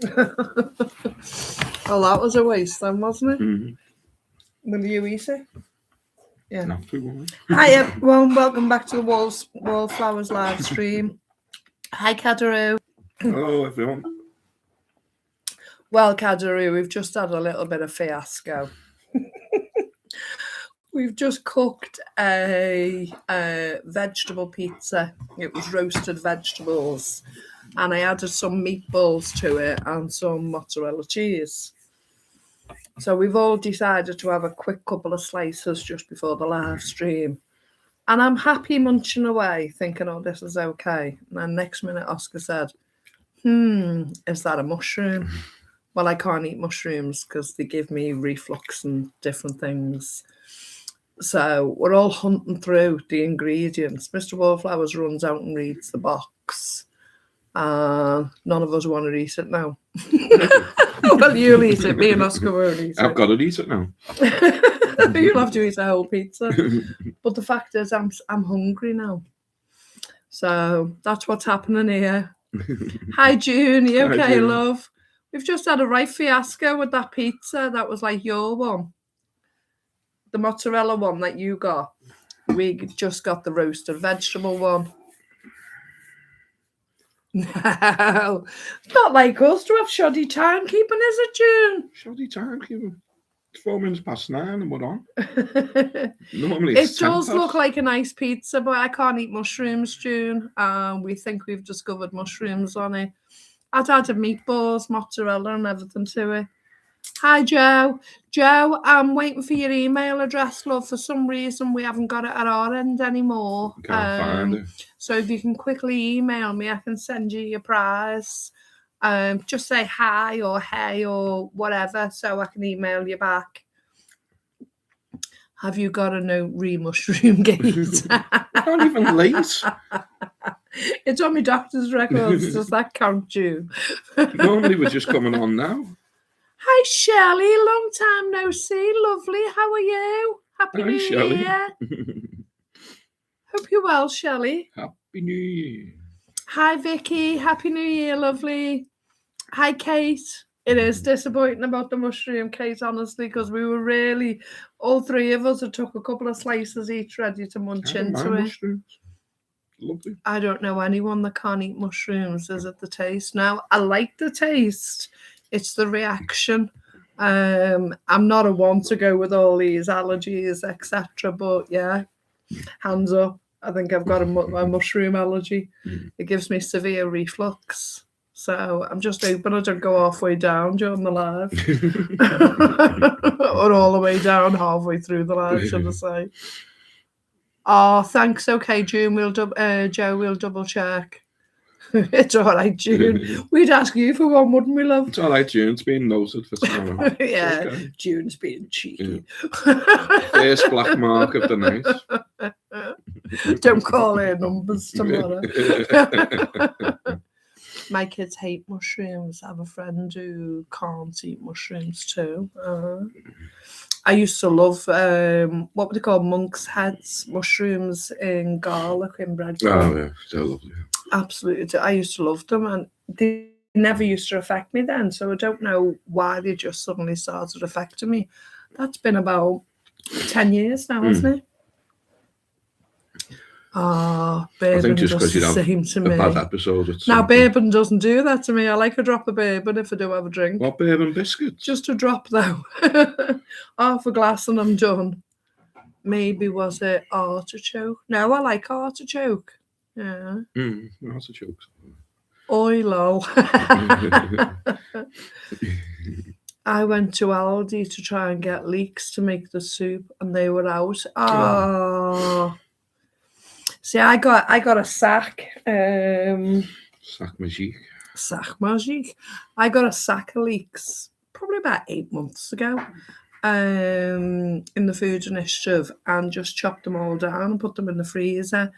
Well, that was a waste then, wasn't it? Mm-hmm. Will you eat it? Yeah. No, we won't. Hi, well, welcome back to the Wallflowers live stream. Hi, Kadaroo. Hello, everyone. Well, Kadaroo, we've just had a little bit of fiasco. We've just cooked a vegetable pizza. It was roasted vegetables, and I added some meatballs to it and some mozzarella cheese. So we've all decided to have a quick couple of slices just before the live stream. And I'm happy munching away, thinking, oh, this is okay. And then next minute, Oscar said, is that a mushroom? Well, I can't eat mushrooms because they give me reflux and different things. So we're all hunting through the ingredients. Mr. Wallflowers runs out and reads the box. None of us want to eat it now. Well, you'll eat it. Me and Oscar won't eat it. I've got to eat it now. You'll have to eat a whole pizza. But the fact is, I'm hungry now. So that's what's happening here. Hi, June. You okay, June. love? We've just had a right fiasco with that pizza. That was like your one. The mozzarella one that you got. We just got the roasted vegetable one. No, it's not like us to have shoddy timekeeping, is it, June? Shoddy timekeeping. It's 4 minutes past 9 and we're on. Normally it does look like a nice pizza, but I can't eat mushrooms, June. We think we've discovered mushrooms on it. I'd added meatballs, mozzarella and everything to it. Hi, Joe. Joe, I'm waiting for your email address, love. For some reason, we haven't got it at our end anymore. Can't find it. So if you can quickly email me, I can send you your prize. Just say hi or hey or whatever, so I can email you back. Have you got a no re-mushroom gate? Not even late. It's on my doctor's records. Does that count, June? Normally we're just coming on now. Hi, Shelley. Long time no see. Lovely. How are you? Happy New Year. Hope you're well, Shelley. Happy New Year. Hi, Vicky. Happy New Year, lovely. Hi, Kate. It is disappointing about the mushroom, Kate, honestly, because we were really, all three of us had took a couple of slices each ready to munch into it. Mushrooms. Lovely. I don't know anyone that can't eat mushrooms. Is it the taste? Now, I like the taste. It's the reaction. I'm not a one to go with all these allergies, etc. But yeah, hands up. I think I've got a mushroom allergy. It gives me severe reflux. So I'm just hoping I don't go halfway down during the live. Or all the way down halfway through the live, should I say. Oh, thanks. Okay, June, Joe, we'll double check. It's all right, June. We'd ask you for one, wouldn't we, love? It's all right, June's being noted for tomorrow. Yeah, okay. June's being cheeky. Yeah. First black mark of the night. Don't call her numbers tomorrow. My kids hate mushrooms. I have a friend who can't eat mushrooms too. I used to love, what would they call monk's heads, mushrooms in garlic in bread. Oh, yeah, they're lovely. Absolutely. I used to love them, and they never used to affect me then. So I don't know why they just suddenly started affecting me. That's been about 10 years now, hasn't it? Oh, Bourbon does the same to me. Bad episode. Now, Bourbon doesn't do that to me. I like a drop of Bourbon if I do have a drink. What Bourbon biscuits? Just a drop, though. Half a glass and I'm done. Maybe was it artichoke? No, I like artichoke. Yeah. Artichokes. Oi, lol. I went to Aldi to try and get leeks to make the soup, and they were out. Oh. See, I got a sack. Sac magique. Sac magique. I got a sack of leeks probably about 8 months ago in the food initiative, and just chopped them all down and put them in the freezer.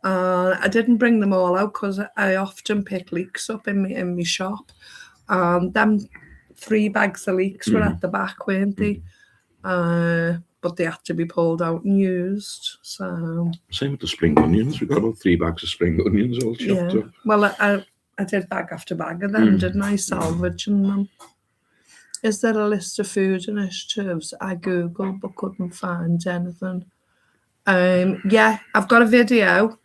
I didn't bring them all out because I often pick leeks up in my shop. Them 3 bags of leeks were at the back, weren't they? But they had to be pulled out and used. So same with the spring onions. We've got about 3 bags of spring onions all chopped up. Well, I did bag after bag of them, didn't I? Salvaging them. Is there a list of food initiatives? I Googled but couldn't find anything. Yeah, I've got a video.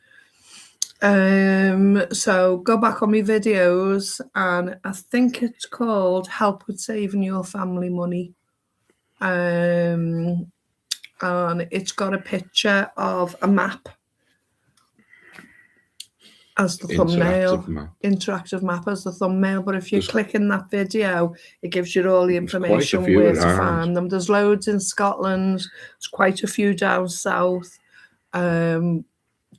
So go back on my videos, and I think it's called Help with Saving Your Family Money. And it's got a picture of a map as the thumbnail. Interactive map as the thumbnail. But if you click in that video, it gives you all the information where to find them. There's loads in Scotland. There's quite a few down south.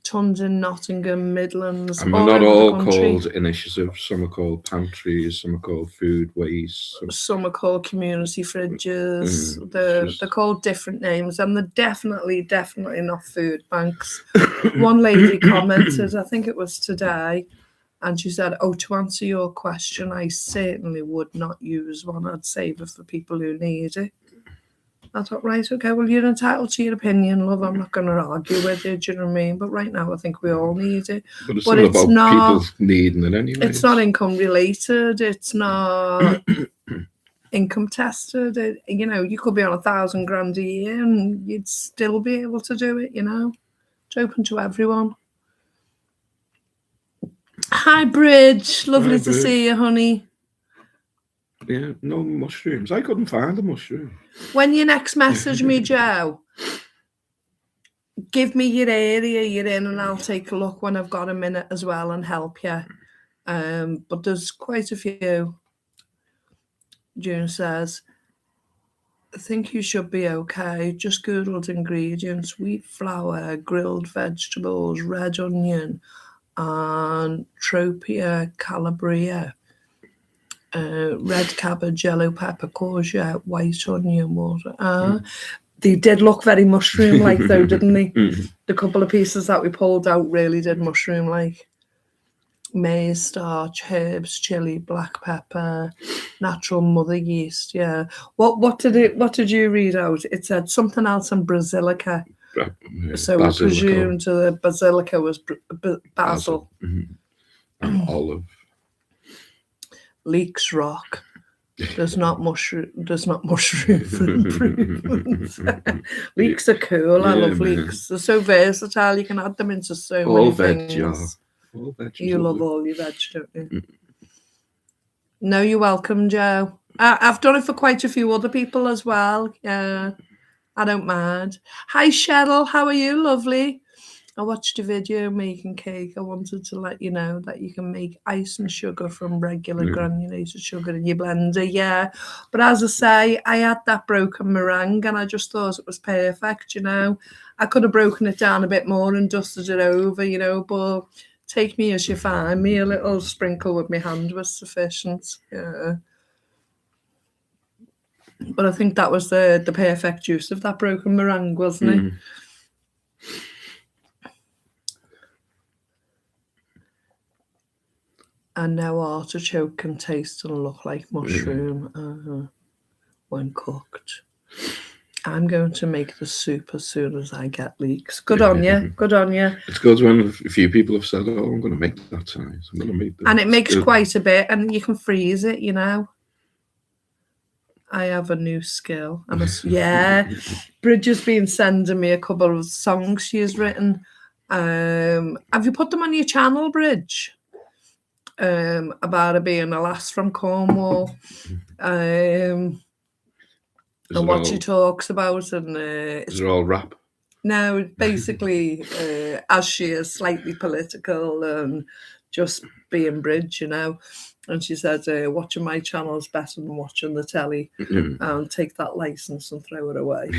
Tons in Nottingham, Midlands. And they're not all called initiatives. Some are called pantries. Some are called food waste. Some are called community fridges. They're called different names, and they're definitely not food banks. One lady commented, I think it was today, and she said, "Oh, to answer your question, I certainly would not use one. I'd save it for people who need it." I thought, right, okay, well, you're entitled to your opinion, love. I'm not going to argue with you, do you know what I mean? But right now, I think we all need it. But it's not people needing it anyway. It's not income related. It's not income tested. You could be on $1,000 a year and you'd still be able to do it, It's open to everyone. Hi, Bridge. Lovely to see you, honey. Yeah, no mushrooms. I couldn't find a mushroom. When you next message me, Joe, give me your area you're in and I'll take a look when I've got a minute as well and help you. But there's quite a few. June says, I think you should be okay. Just Googled ingredients: wheat flour, grilled vegetables, red onion, and Tropia calabria. Red cabbage, yellow pepper, courgette, white onion, water. They did look very mushroom-like though, didn't they? The couple of pieces that we pulled out really did mushroom-like. Maize starch, herbs, chili, black pepper, natural mother yeast. Yeah. What did you read out? It said something else in basilica. So we presumed the basilica was basil. And olive. Leeks rock. There's not mushroom for improvements. Leeks are cool. I love leeks. They're so versatile. You can add them into so many things. You love all your veg, don't you? No, you're welcome, Joe. I've done it for quite a few other people as well. Yeah, I don't mind. Hi, Cheryl. How are you? Lovely. I watched a video making cake. I wanted to let you know that you can make ice and sugar from regular granulated sugar in your blender. Yeah, but as I say, I had that broken meringue and I just thought it was perfect, I could have broken it down a bit more and dusted it over, but take me as you find me. A little sprinkle with my hand was sufficient. Yeah. But I think that was the perfect use of that broken meringue, wasn't it? And now artichoke can taste and look like mushroom when cooked. I'm going to make the soup as soon as I get leeks. Good on you. Good on you. It's good when a few people have said, "Oh, I'm going to make that tonight. I'm going to make that." And it makes quite a bit, and you can freeze it. I have a new skill. Bridge has been sending me a couple of songs she has written. Have you put them on your channel, Bridge? About her being a lass from Cornwall, and what she talks about, and is it all rap? No, basically, as she is slightly political and just being Bridge, And she said, watching my channel is better than watching the telly. And take that license and throw it away.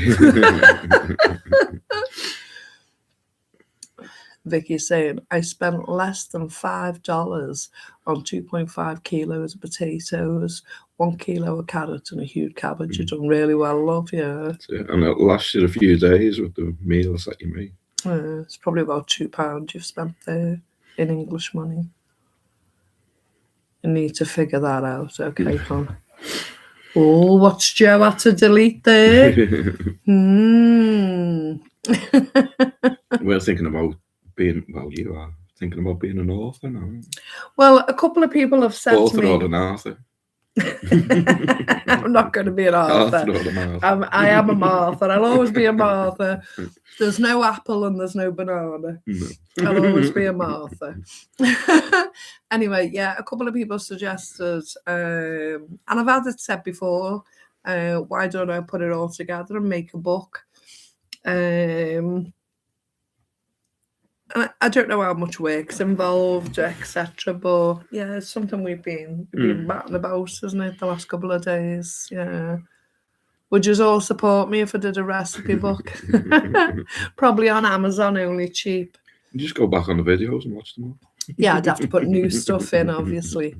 Vicky's saying, I spent less than $5 on 2.5 kilos of potatoes, 1 kilo of carrots and a huge cabbage. You've done really well, love, yeah. And it lasted a few days with the meals that you make. It's probably about £2 you've spent there in English money. You need to figure that out, okay, hon? Oh, what's Joe had to delete there? We're thinking about you are thinking about being an author now. Well, a couple of people have said Author to me, or an author? I'm not going to be an author. Author or an author? I am a Martha. I'll always be a Martha. There's no apple and there's no banana. No. I'll always be a Martha. Anyway, yeah, a couple of people suggested, and I've had it said before, why don't I put it all together and make a book? I don't know how much work's involved, etc. But yeah, it's something we've been batting about, isn't it, the last couple of days? Yeah. Would you all support me if I did a recipe book? Probably on Amazon, only cheap. You just go back on the videos and watch them all. Yeah, I'd have to put new stuff in, obviously.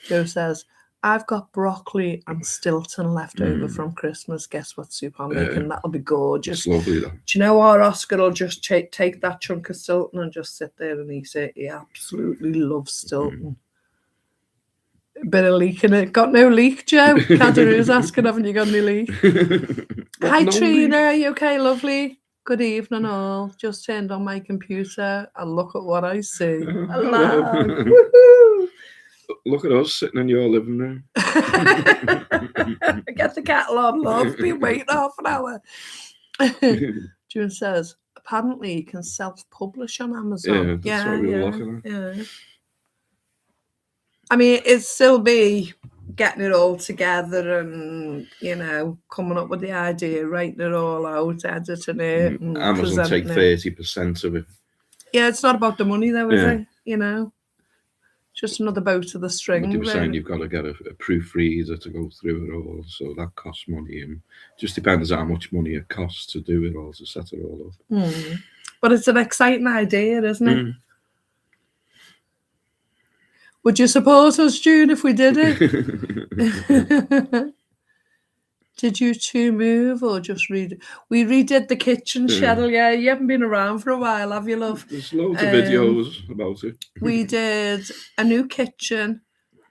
Joe says, I've got broccoli and Stilton left over from Christmas. Guess what soup I'm making? That'll be gorgeous. It's lovely, though. Do you know what? Oscar will just take that chunk of Stilton and just sit there and eat it. He absolutely loves Stilton. A bit of leek in it. Got no leek, Joe? Kadaroo's asking, haven't you got any leek? Hi, Trina. Are you okay, lovely? Good evening, all. Just turned on my computer and look at what I see. Hello. Woohoo! Look at us sitting in your living room. Get the kettle on, love. Been waiting half an hour. June says, apparently you can self-publish on Amazon. Yeah, that's what we were looking at. Yeah. I mean, it'd still be getting it all together and, coming up with the idea, writing it all out, editing it. And Amazon take 30% of it. Yeah, it's not about the money, though, is it? Just another bow to the string. But they were saying you've got to get a proofreader to go through it all, so that costs money, and just depends how much money it costs to do it all, to set it all up. But it's an exciting idea, isn't it? Would you support us, June, if we did it? Did you two move or just read? We redid the kitchen, Cheryl. Yeah, you haven't been around for a while, have you, love? There's loads of videos about it. We did a new kitchen,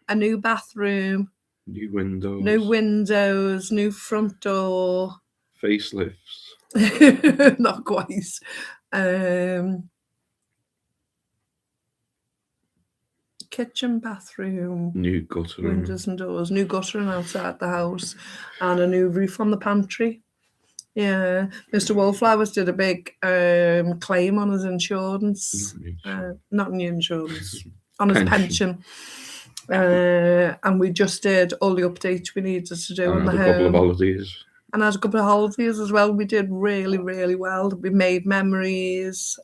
a new bathroom, new windows, new front door, facelifts. Not quite. Kitchen, bathroom, new guttering, windows and doors, new guttering outside the house, and a new roof on the pantry. Yeah, Mr. Wallflowers did a big claim on his insurance, not on the insurance, on his pension. And we just did all the updates we needed to do in the home. A couple of holidays. And had a couple of holidays as well. We did really, really well. We made memories,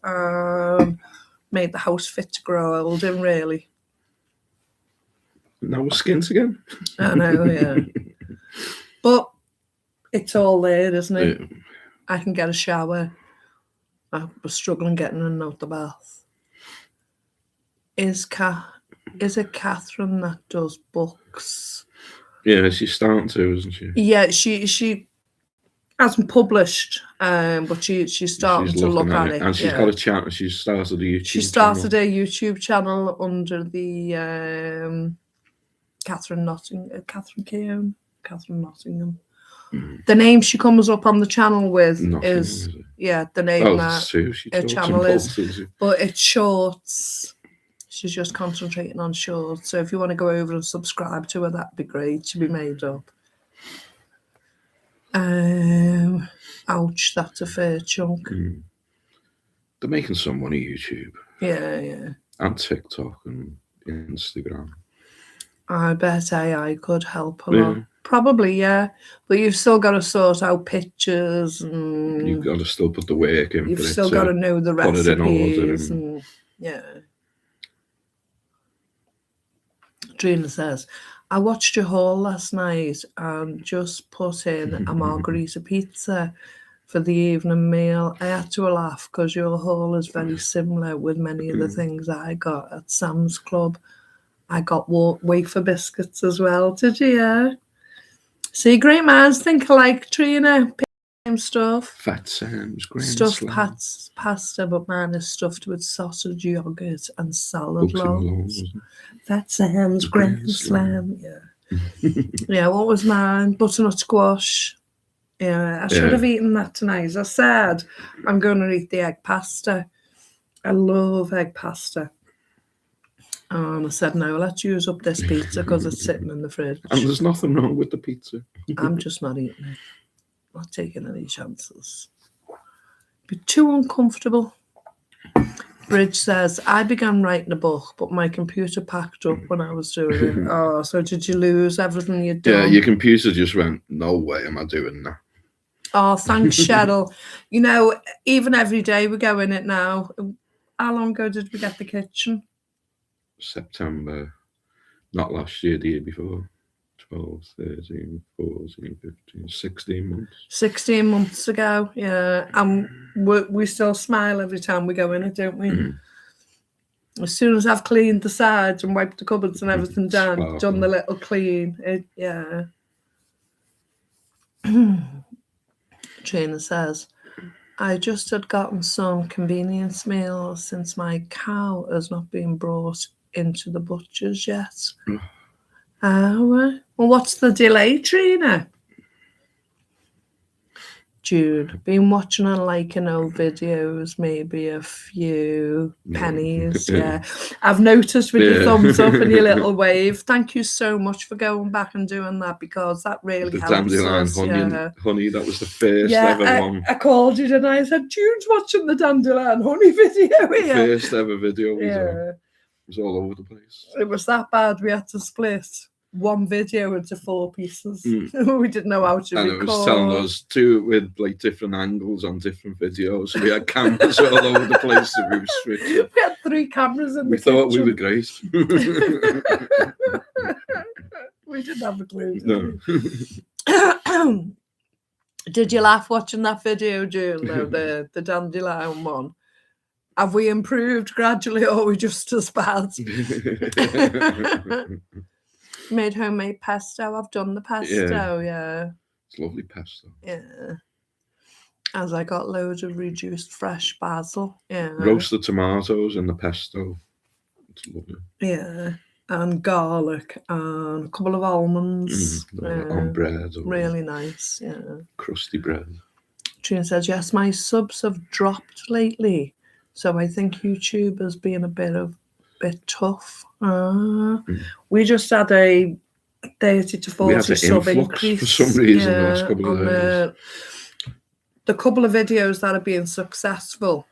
made the house fit to grow old in, really. Now we're skint again. I know, yeah. But it's all there, isn't it? Yeah. I can get a shower. I was struggling getting in and out the bath. Is it Catherine that does books? Yeah, she's starting to, isn't she? Yeah, she hasn't published, but she's starting to look at it. And she's got a channel. She started a YouTube. She started a YouTube channel under the Catherine Nottingham. The name she comes up on the channel with is the name that her channel is, but it's shorts. She's just concentrating on shorts. So if you want to go over and subscribe to her, that'd be great. She'll be made up. Ouch, that's a fair chunk. They're making some money, YouTube. Yeah. And TikTok and Instagram. I bet AI could help a lot. Probably, yeah. But you've still got to sort out pictures and you've got to still put the work in. You've still got to know the recipes. Put it in order and yeah. Trina says, I watched your haul last night and just put in a margarita pizza for the evening meal. I had to laugh because your haul is very similar with many of the things I got at Sam's Club. I got wafer biscuits as well. Did you? Yeah. See, great minds think alike, Trina. Same stuff. Fat Sam's Grand Stuffed pasta, but mine is stuffed with sausage, yogurt, and salad rolls. Fat Sam's Grand Slam. Yeah. Yeah, what was mine? Butternut squash. Yeah, I should have eaten that tonight. As I said, I'm going to eat the egg pasta. I love egg pasta. And I said, no, let's use up this pizza because it's sitting in the fridge. And there's nothing wrong with the pizza. I'm just not eating it. Not taking any chances. Be too uncomfortable. Bridge says, I began writing a book, but my computer packed up when I was doing it. Oh, so did you lose everything you'd done? Yeah, your computer just went, no way am I doing that. Oh, thanks, Cheryl. You know, even every day we go in it now. How long ago did we get the kitchen? September, not last year, the year before. 12, 13, 14, 15, 16 months. 16 months ago, yeah. And we still smile every time we go in it, don't we? As soon as I've cleaned the sides and wiped the cupboards and everything down, done the little clean, yeah. Trina says, I just had gotten some convenience meals since my cow has not been brought into the butcher's yet. Oh, well, what's the delay, Trina? Jude, been watching and liking old videos, maybe a few pennies. Yeah, I've noticed with your thumbs up and your little wave. Thank you so much for going back and doing that, because that really helps dandelion us. Honey, that was the first ever one. I called you and I said, Jude's watching the dandelion honey video here. First ever video we done. It was all over the place. It was that bad we had to split one video into 4 pieces. We didn't know how to record. And it was telling us two with like different angles on different videos. So we had cameras all over the place that we were switching. We had 3 cameras in the kitchen. We thought we were great. We didn't have a clue. No. Did you laugh watching that video, June, though, the dandelion one? Have we improved gradually, or are we just as bad? Made homemade pesto. I've done the pesto, yeah. It's lovely pesto. Yeah. As I got loads of reduced fresh basil. Yeah. Roasted tomatoes in the pesto. It's lovely. Yeah. And garlic and a couple of almonds. On bread. Really nice, yeah. Crusty bread. Trina says, yes, my subs have dropped lately. So I think YouTube has been a bit tough. We just had a 30 to 40 sub increase for some reason the last couple of days. The couple of videos that have been successful.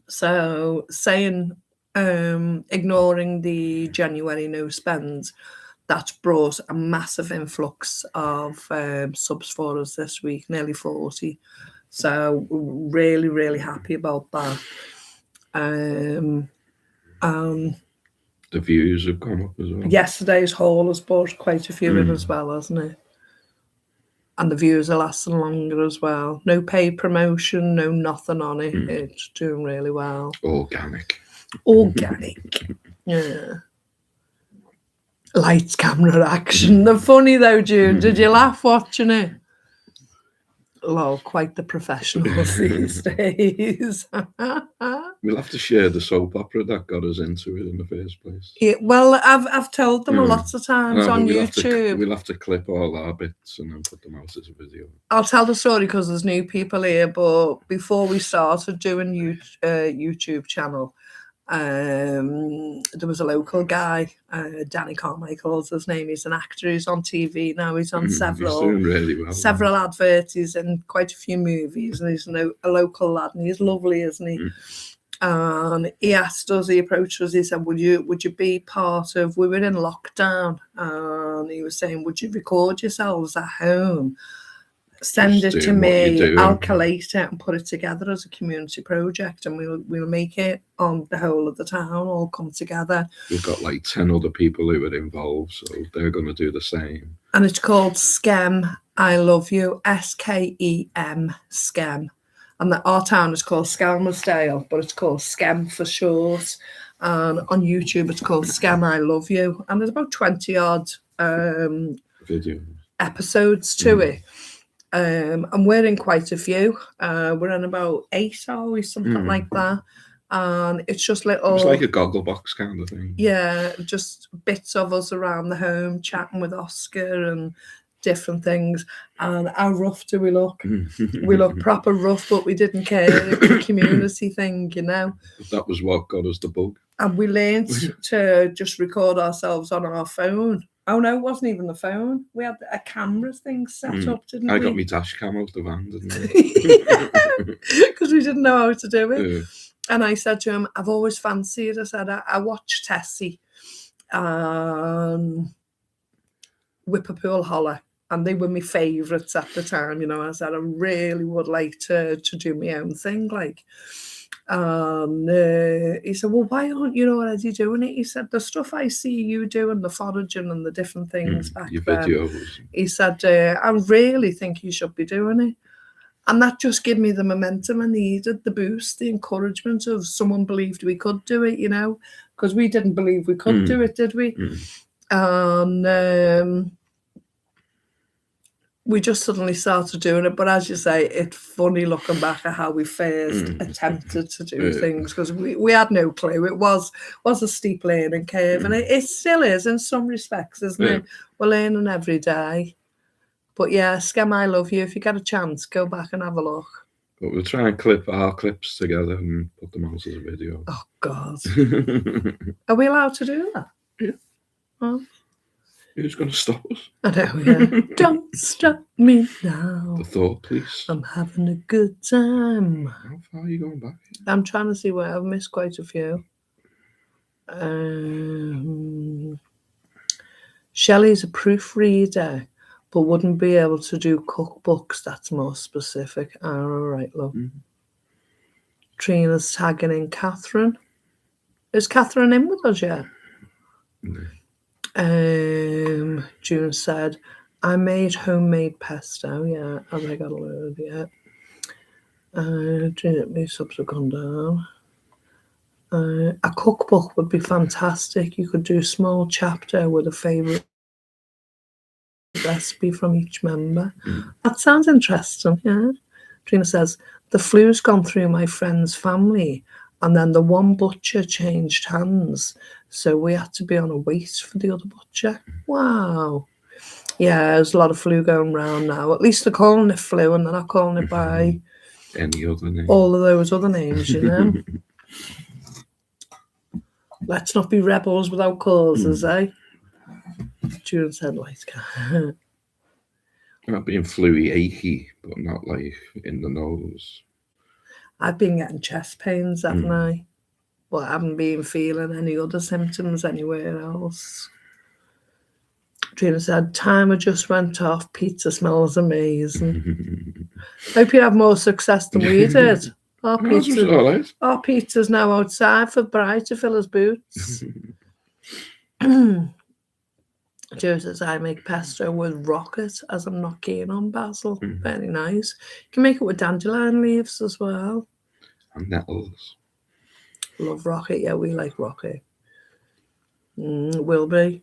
So saying ignoring the January no spends, that's brought a massive influx of subs for us this week, nearly 40. So really, really happy about that. The views have gone up as well. Yesterday's haul has brought quite a few in as well, hasn't it? And the views are lasting longer as well. No paid promotion, no nothing on it. It's doing really well. Organic. Yeah. Lights, camera, action. They're funny though, June. Did you laugh watching it? Lol, quite the professionals these days. We'll have to share the soap opera that got us into it in the first place. Yeah, well, I've told them lots of times on YouTube. We'll have to clip all our bits and then put them out as a video. I'll tell the story because there's new people here, but before we started doing YouTube channel, there was a local guy, Danny Carmichael's his name. He's an actor. He's on TV now. He's on several doing really well, several adverts. He's in quite a few movies, and he's a local lad, and he's lovely, isn't he? And he asked us, he approached us, he said, would you be part of, we were in lockdown, and he was saying, would you record yourselves at home? Send it to me, I'll collate it and put it together as a community project, and we'll make it on the whole of the town, all come together. We've got like 10 other people who are involved, so they're going to do the same. And it's called SKEM, I Love You, SKEM, SKEM. And our town is called Skelmersdale, but it's called SKEM for short. And on YouTube, it's called SKEM, I Love You. And there's about 20 odd episodes to it. And we're in quite a few. We're in about 8, are we? Something like that. And it's just little... It's like a Gogglebox kind of thing. Yeah, just bits of us around the home, chatting with Oscar and different things. And how rough do we look? We look proper rough, but we didn't care. It was a community thing, you know. That was what got us the bug. And we learned to just record ourselves on our phone. Oh no, it wasn't even the phone. We had a camera thing set up, didn't we? I got my dash cam out the van, didn't I? Because we didn't know how to do it. Yeah. And I said to him, I've always fancied, I said, I watched Tessie and Whippoorwill Holler, and they were my favourites at the time, you know. I said, I really would like to do my own thing, like. And he said, well, why aren't you already doing it? He said, the stuff I see you doing, the foraging and the different things back your then. videos. He said, I really think you should be doing it. And that just gave me the momentum I needed, the boost, the encouragement of someone believed we could do it, you know, because we didn't believe we could do it, did we? And we just suddenly started doing it. But as you say, it's funny looking back at how we first attempted to do things, because we had no clue. It was a steep learning curve, and it still is in some respects, isn't it? We're learning every day. But yeah, Skem, I love you. If you get a chance, go back and have a look. But we'll try and clip our clips together and put them out as a video. Oh, God. Are we allowed to do that? Yeah. Oh. Who's going to stop us? I know, yeah. Don't stop me now. The thought, please. I'm having a good time. How far are you going back? I'm trying to see where I've missed quite a few. Shelley's a proofreader, but wouldn't be able to do cookbooks. That's more specific. Oh, all right, love. Trina's tagging in Catherine. Is Catherine in with us yet? No. June said, I made homemade pesto. Yeah, have I got a load yet? My subs have gone down. A cookbook would be fantastic. You could do a small chapter with a favourite recipe from each member. That sounds interesting, yeah. Trina says, the flu's gone through my friend's family, and then the one butcher changed hands, so we had to be on a wait for the other butcher. Wow. Yeah, there's a lot of flu going around now. At least they're calling it flu, and they're not calling it by any other name. All of those other names, you know. Let's not be rebels without causes, eh? June's headlights. Not being fluey, achy, but not like in the nose. I've been getting chest pains, haven't I? But I haven't been feeling any other symptoms anywhere else. Trina said, timer just went off. Pizza smells amazing. Hope you have more success than we did. Our pizza's now outside for Bri to fill his boots. Joe says, I make pesto with rocket, as I'm not keen on basil. Very nice. You can make it with dandelion leaves as well. And nettles. Love rocket. Yeah, we like rocket. Will be.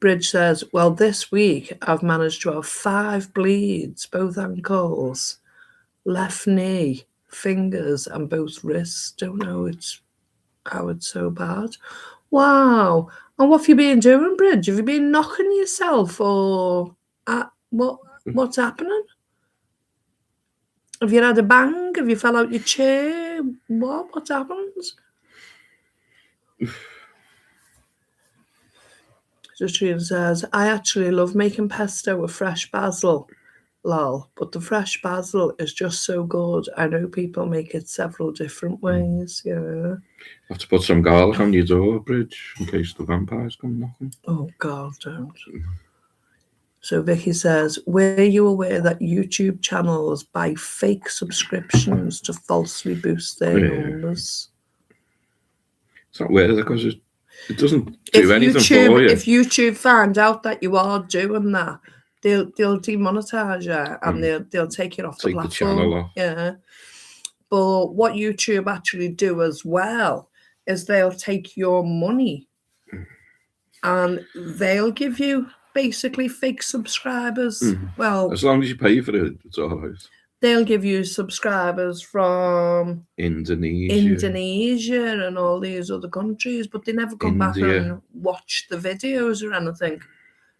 Bridge says, well, this week I've managed to have 5 bleeds, both ankles, left knee, fingers, and both wrists. Don't know how it's so bad. Wow. And what have you been doing, Bridge? Have you been knocking yourself, or what's happening? Have you had a bang? Have you fell out your chair? What happens? Justine says, I actually love making pesto with fresh basil, lol, but the fresh basil is just so good. I know people make it several different ways, yeah. Have to put some garlic on your door, Bridge, in case the vampires come knocking. Oh, God, don't. So Vicky says, were you aware that YouTube channels buy fake subscriptions to falsely boost their numbers? It's not weird, because it doesn't do anything for you. If YouTube find out that you are doing that, they'll demonetize you, and they'll take you off the platform. The channel off. Yeah. But what YouTube actually do as well is they'll take your money and they'll give you basically fake subscribers. Well, as long as you pay for it, it's all right. They'll give you subscribers from Indonesia and all these other countries, but they never come back and watch the videos or anything.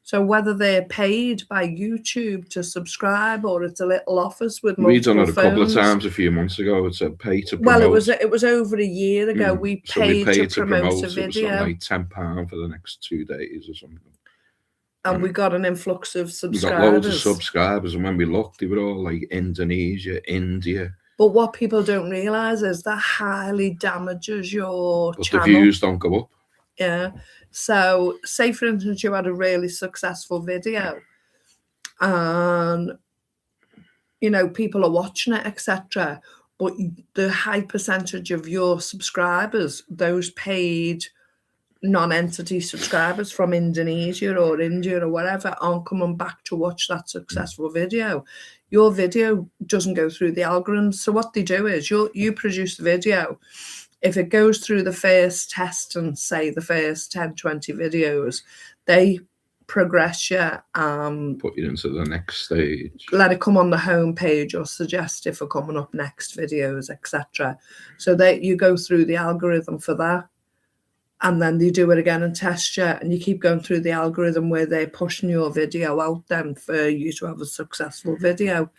So whether they're paid by YouTube to subscribe or it's a little office with We done multiple it a couple of phones. times a few months ago. It said pay to promote. Well, it was over a year ago. We So we paid to paid to promote a promote. It was something video, like £10 for the next 2 days or something. and we got an influx of We got loads of subscribers. subscribers, and when we looked, they were all like Indonesia, India. But what people don't realise is that highly damages your But channel. the views don't go up. Yeah. So, say for instance, you had a really successful video, and you know people are watching it, etc. But the high percentage of your subscribers, those paid non-entity subscribers from Indonesia or India or whatever, aren't coming back to watch that successful video. Your video doesn't go through the algorithm. So what they do is you produce the video. If it goes through the first test and say the first 10, 20 videos, they progress you, Put you into the next stage. let it come on the home page or suggest it for coming up next videos, etc. So that you go through the algorithm for that. And then they do it again and test you, and you keep going through the algorithm where they're pushing your video out then for you to have a successful video,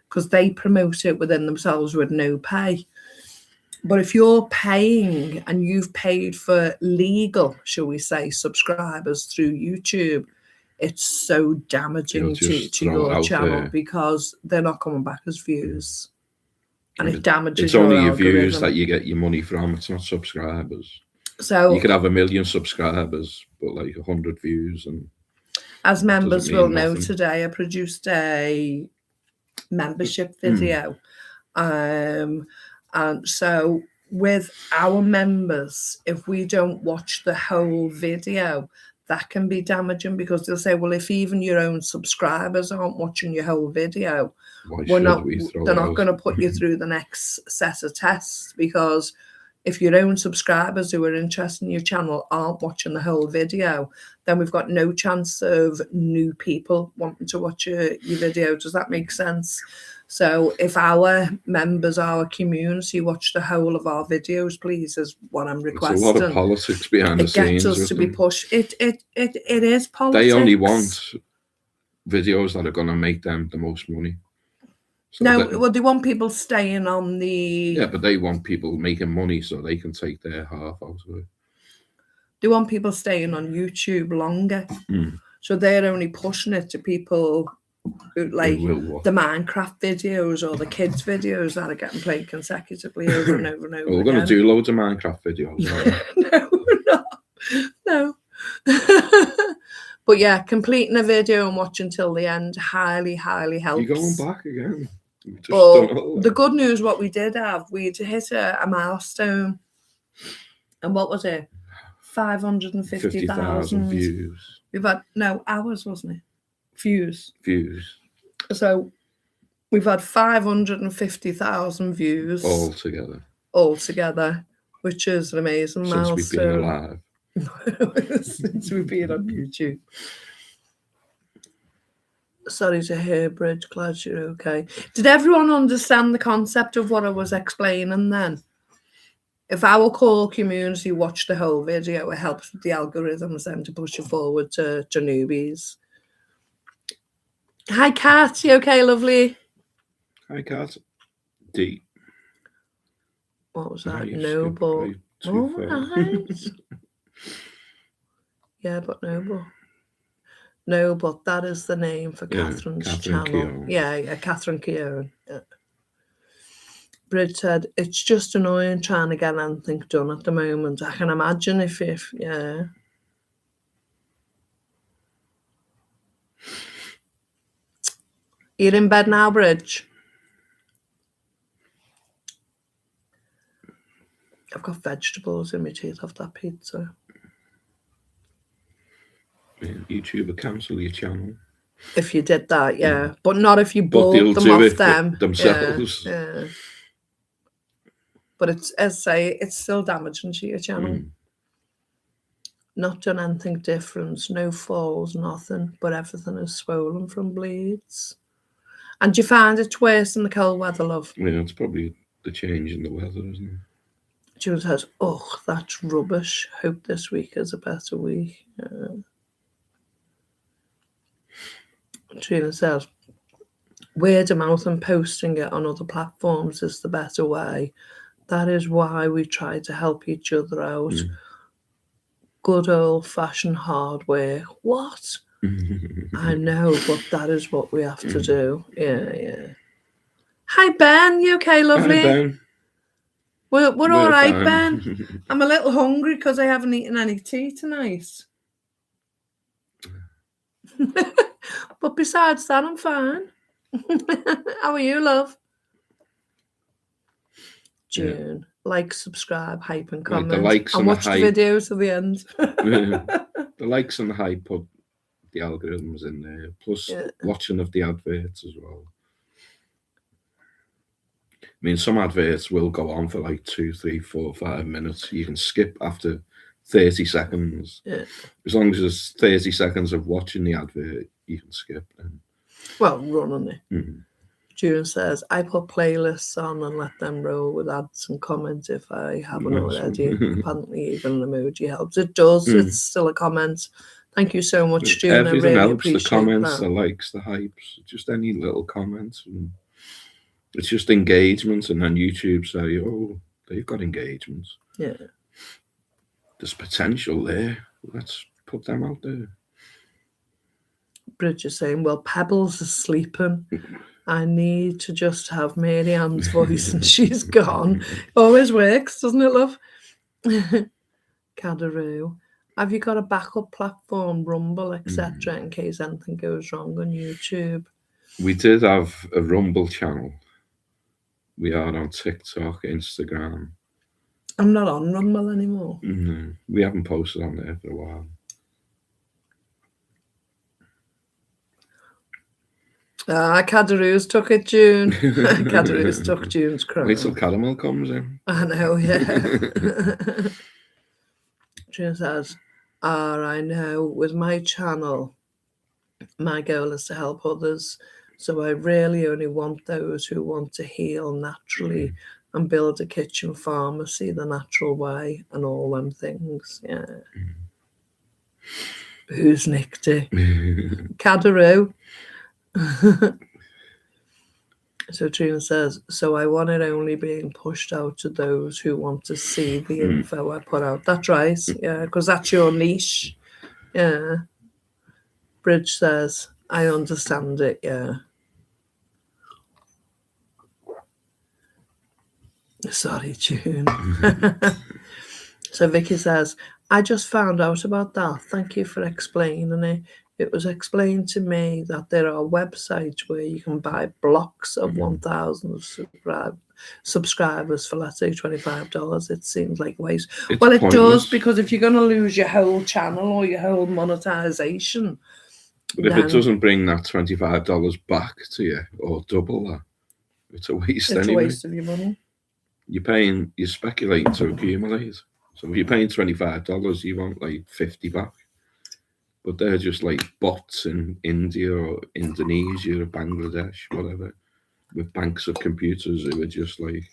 because they promote it within themselves with no pay. But if you're paying and you've paid for legal, shall we say, subscribers through YouTube, it's so damaging to your channel because they're not coming back as views. And it damages It's only your algorithm. views that you get your money from. It's not subscribers. So you could have 1 million subscribers, but like 100 views. And as members will know, nothing. today I produced a membership video. And so with our members, if we don't watch the whole video, that can be damaging, because they'll say, well, if even your own subscribers aren't watching your whole video, they're not going to put you through the next set of tests, because if your own subscribers who are interested in your channel aren't watching the whole video, then we've got no chance of new people wanting to watch your video. Does that make sense? So if our members, our community, watch the whole of our videos, please, is what I'm requesting. It's a lot of politics behind the scenes. It gets us to be pushed. It is politics. They only want videos that are going to make them the most money. So well, they want people staying on the... Yeah, but they want people making money so they can take their half out of it. They want people staying on YouTube longer. So they're only pushing it to people who like the Minecraft videos or the kids videos that are getting played consecutively over and over and over. We're going to do loads of Minecraft videos. No, we're not. No. But yeah, completing a video and watching till the end highly, highly helps. You're going back again. But the good news, what we did have, we'd hit a milestone. And what was it? 550,000 views. We've had, no, hours, wasn't it? Views. So we've had 550,000 views. All together, which is an amazing milestone. Since we've been alive. Since we've been on YouTube. Sorry to hear, Bridge. Glad you're okay. Did everyone understand the concept of what I was explaining then? If our core community watch the whole video, it helps with the algorithms then to push you forward to newbies. Hi, Kat. You okay, lovely? Hi, Kat. D. What was that? Noble. Oh, nice. Yeah, but Noble. No, but that is the name for Catherine's channel. Keown. Yeah, Catherine Keown. Yeah. Bridge said, it's just annoying trying to get anything done at the moment. I can imagine if yeah. You're in bed now, Bridge? I've got vegetables in my teeth off that pizza. YouTube will cancel your channel. If you did that, yeah. But not if you bought them off them. Themselves. Yeah. But it's, as I say, it's still damaging to your channel. Not done anything different, no falls, nothing, but everything is swollen from bleeds. And do you find it's worse in the cold weather, love? Yeah, it's probably the change in the weather, isn't it? June says, oh, that's rubbish. Hope this week is a better week. Trina says, word of mouth and posting it on other platforms is the better way. That is why we try to help each other out. Good old-fashioned hard work. What? I know, but that is what we have to do. Yeah. Hi, Ben. You okay, lovely? Hi, Ben. We're all right, fine. Ben. I'm a little hungry because I haven't eaten any tea tonight. But besides that, I'm fine. How are you, love? June. Like, subscribe, hype, and comment. The likes and watch the video to the end. The likes and the hype put the algorithms in there, plus watching of the adverts as well. I mean, some adverts will go on for like 2, 3, 4, 5 minutes. You can skip after 30 seconds. Yeah. As long as there's 30 seconds of watching the advert, you can skip. Well, run on it. June says, I put playlists on and let them roll with ads and comments if I haven't already. Apparently, even an emoji helps. It does. It's still a comment. Thank you so much, June. Everything I really helps. appreciate the comments, that. the likes, the hypes, just any little comments. And it's just engagement. And then YouTube say, oh, they've got engagements. Yeah. There's potential there. Let's put them out there. Bridget saying, well, Pebbles is sleeping. I need to just have Mary Ann's voice and she's gone. Always works, doesn't it, love? Cadaroo. Have you got a backup platform, Rumble, etc., in case anything goes wrong on YouTube? We did have a Rumble channel. We are on TikTok, Instagram. I'm not on Rumble anymore. No, we haven't posted on there for a while. Cadaroo's took it, June. Cadaroo's took June's crown. Wait till Caramel comes in. I know, yeah. June says, I know. With my channel, my goal is to help others. So I really only want those who want to heal naturally and build a kitchen pharmacy the natural way and all them things. Yeah. Who's nicked it? Cadaroo. So Trina says, so I want it only being pushed out to those who want to see the info I put out. That's right. Yeah, because that's your niche. Yeah. Bridge says, I understand it. Yeah. Sorry, June. So Vicky says, I just found out about that. Thank you for explaining it. It was explained to me that there are websites where you can buy blocks of 1,000 subscribers for, let's say, $25. It seems like a waste. Well, it does, because if you're going to lose your whole channel or your whole monetization. But if it doesn't bring that $25 back to you or double that, it's a waste anyway. It's a waste of your money. You're speculating to accumulate. So if you're paying $25, you want like 50 back. But they're just like bots in India or Indonesia or Bangladesh, whatever, with banks of computers who are just like,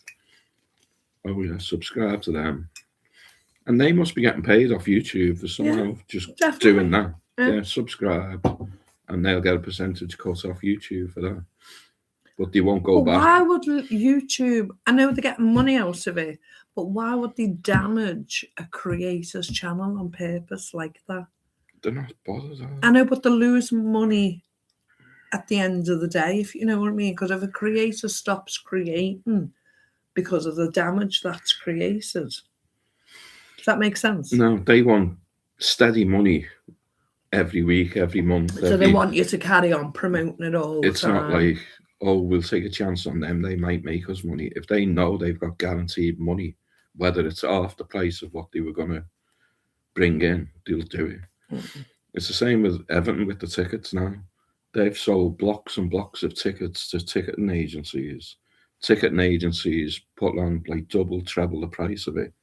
oh yeah, subscribe to them. And they must be getting paid off YouTube for somehow just doing that. Yeah, subscribe. And they'll get a percentage cut off YouTube for that. But they won't go back. Why would YouTube, I know they're getting money out of it, but why would they damage a creator's channel on purpose like that? They're not bothered. I know, but they lose money at the end of the day, if you know what I mean. Because if a creator stops creating because of the damage that's created, does that make sense? No, they want steady money every week, every month. So they want you to carry on promoting it all the time. It's not like, oh, we'll take a chance on them. They might make us money. If they know they've got guaranteed money, whether it's half the price of what they were going to bring in, they'll do it. It's the same with Everton with the tickets now. They've sold blocks and blocks of tickets to ticketing agencies. Ticketing agencies put on like double, treble the price of it.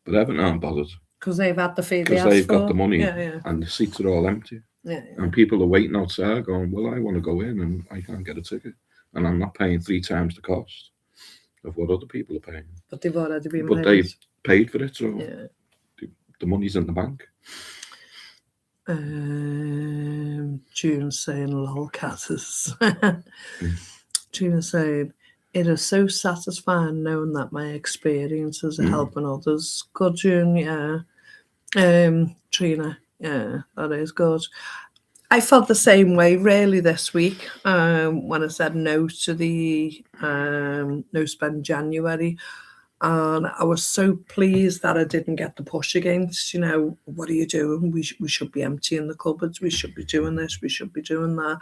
But Everton aren't bothered. Because they've had the fee. Because they've got the money and the seats are all empty. And people are waiting outside going, well, I want to go in and I can't get a ticket. And I'm not paying 3 times the cost of what other people are paying. But they've already been paid. But they've paid for it, so the money's in the bank. June's saying lolcatters. June's saying, it is so satisfying knowing that my experiences are helping others. Good, June, yeah. Trina, yeah, that is good. I felt the same way really this week when I said no to the no spend January. And I was so pleased that I didn't get the push against, what are you doing? We should be emptying the cupboards. We should be doing this. We should be doing that.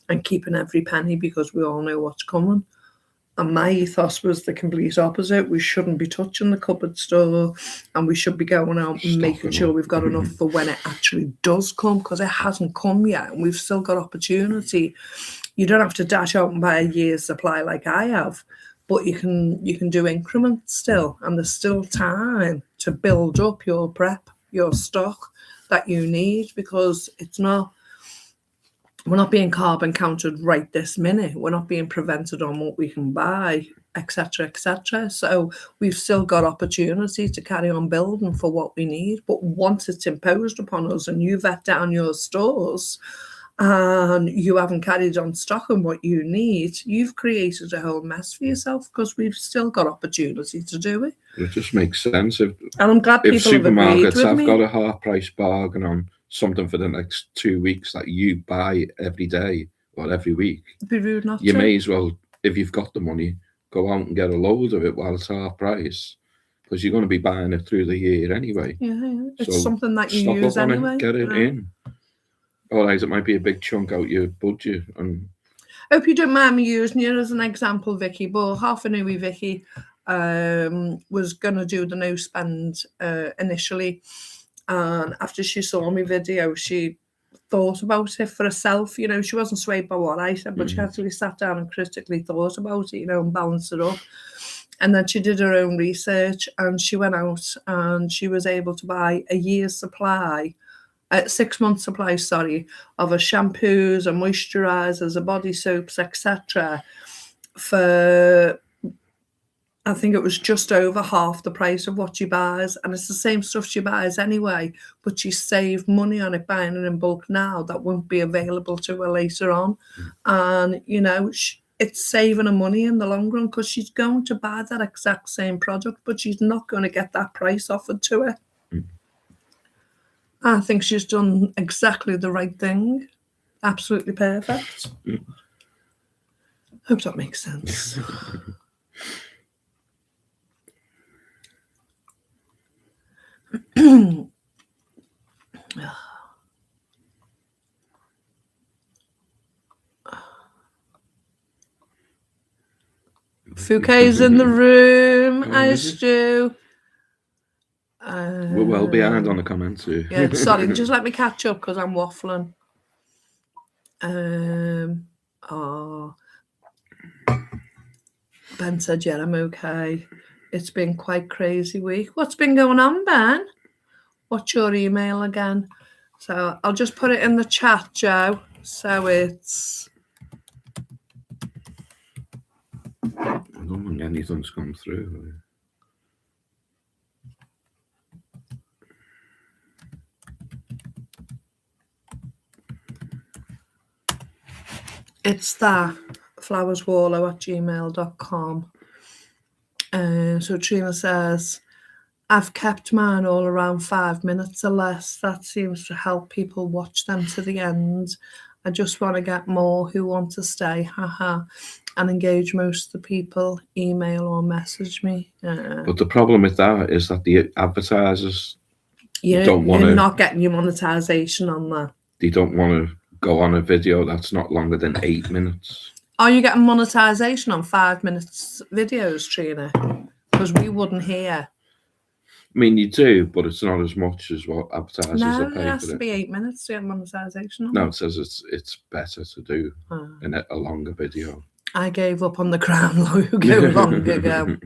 And keeping every penny because we all know what's coming. And my ethos was the complete opposite. We shouldn't be touching the cupboard store and we should be going out and making sure we've got enough for when it actually does come, because it hasn't come yet and we've still got opportunity. You don't have to dash out and buy a year's supply like I have, but you can do increments still, and there's still time to build up your prep, your stock that you need, because we're not being carbon counted right this minute. We're not being prevented on what we can buy, etc., etc. So we've still got opportunity to carry on building for what we need. But once it's imposed upon us and you vet down your stores and you haven't carried on stocking what you need, you've created a whole mess for yourself, because we've still got opportunity to do it. It just makes sense. And I'm glad people have agreed with me. If supermarkets have got a half price bargain on something for the next 2 weeks that you buy every day or every week, It'd be rude not you to. may as well, if you've got the money, go out and get a load of it while it's half price, because you're going to be buying it through the year anyway. Yeah. It's something that you use anyway. Get it in. Otherwise, it might be a big chunk out your budget. And I hope you don't mind me using you as an example, Vicky, but half a newie Vicky was going to do the no spend initially. And after she saw my video, she thought about it for herself. She wasn't swayed by what I said, but she actually sat down and critically thought about it, and balanced it up. And then she did her own research and she went out and she was able to buy a year's supply, 6 months supply, of her shampoos, her moisturisers, her body soaps, etc. for, I think it was just over half the price of what she buys. And it's the same stuff she buys anyway, but she saved money on it buying it in bulk now that won't be available to her later on. And, it's saving her money in the long run, because she's going to buy that exact same product, but she's not going to get that price offered to her. I think she's done exactly the right thing. Absolutely perfect. Hope that makes sense. Fouquet's in the room. Hi, Stu. We're well behind on the comments here. Yeah, sorry, just let me catch up because I'm waffling. Ben said, yeah, I'm okay. It's been quite crazy week. What's been going on, Ben? What's your email again? So I'll just put it in the chat, Joe. So it's... I don't think anything's come through. It's that flowerswallow@gmail.com. So Trina says, I've kept mine all around 5 minutes or less. That seems to help people watch them to the end. I just want to get more who want to stay, haha, and engage most of the people, email or message me. But the problem with that is that the advertisers don't want to... You're not getting your monetization on that. They don't want to go on a video that's not longer than 8 minutes. Are you getting monetization on 5 minutes videos, Trina? Because we wouldn't hear. I mean, you do, but it's not as much as what advertisers are paying for it. No, it has to be 8 minutes to get monetization on. No, it says it's better to do in a longer video. I gave up on the crown logo long ago.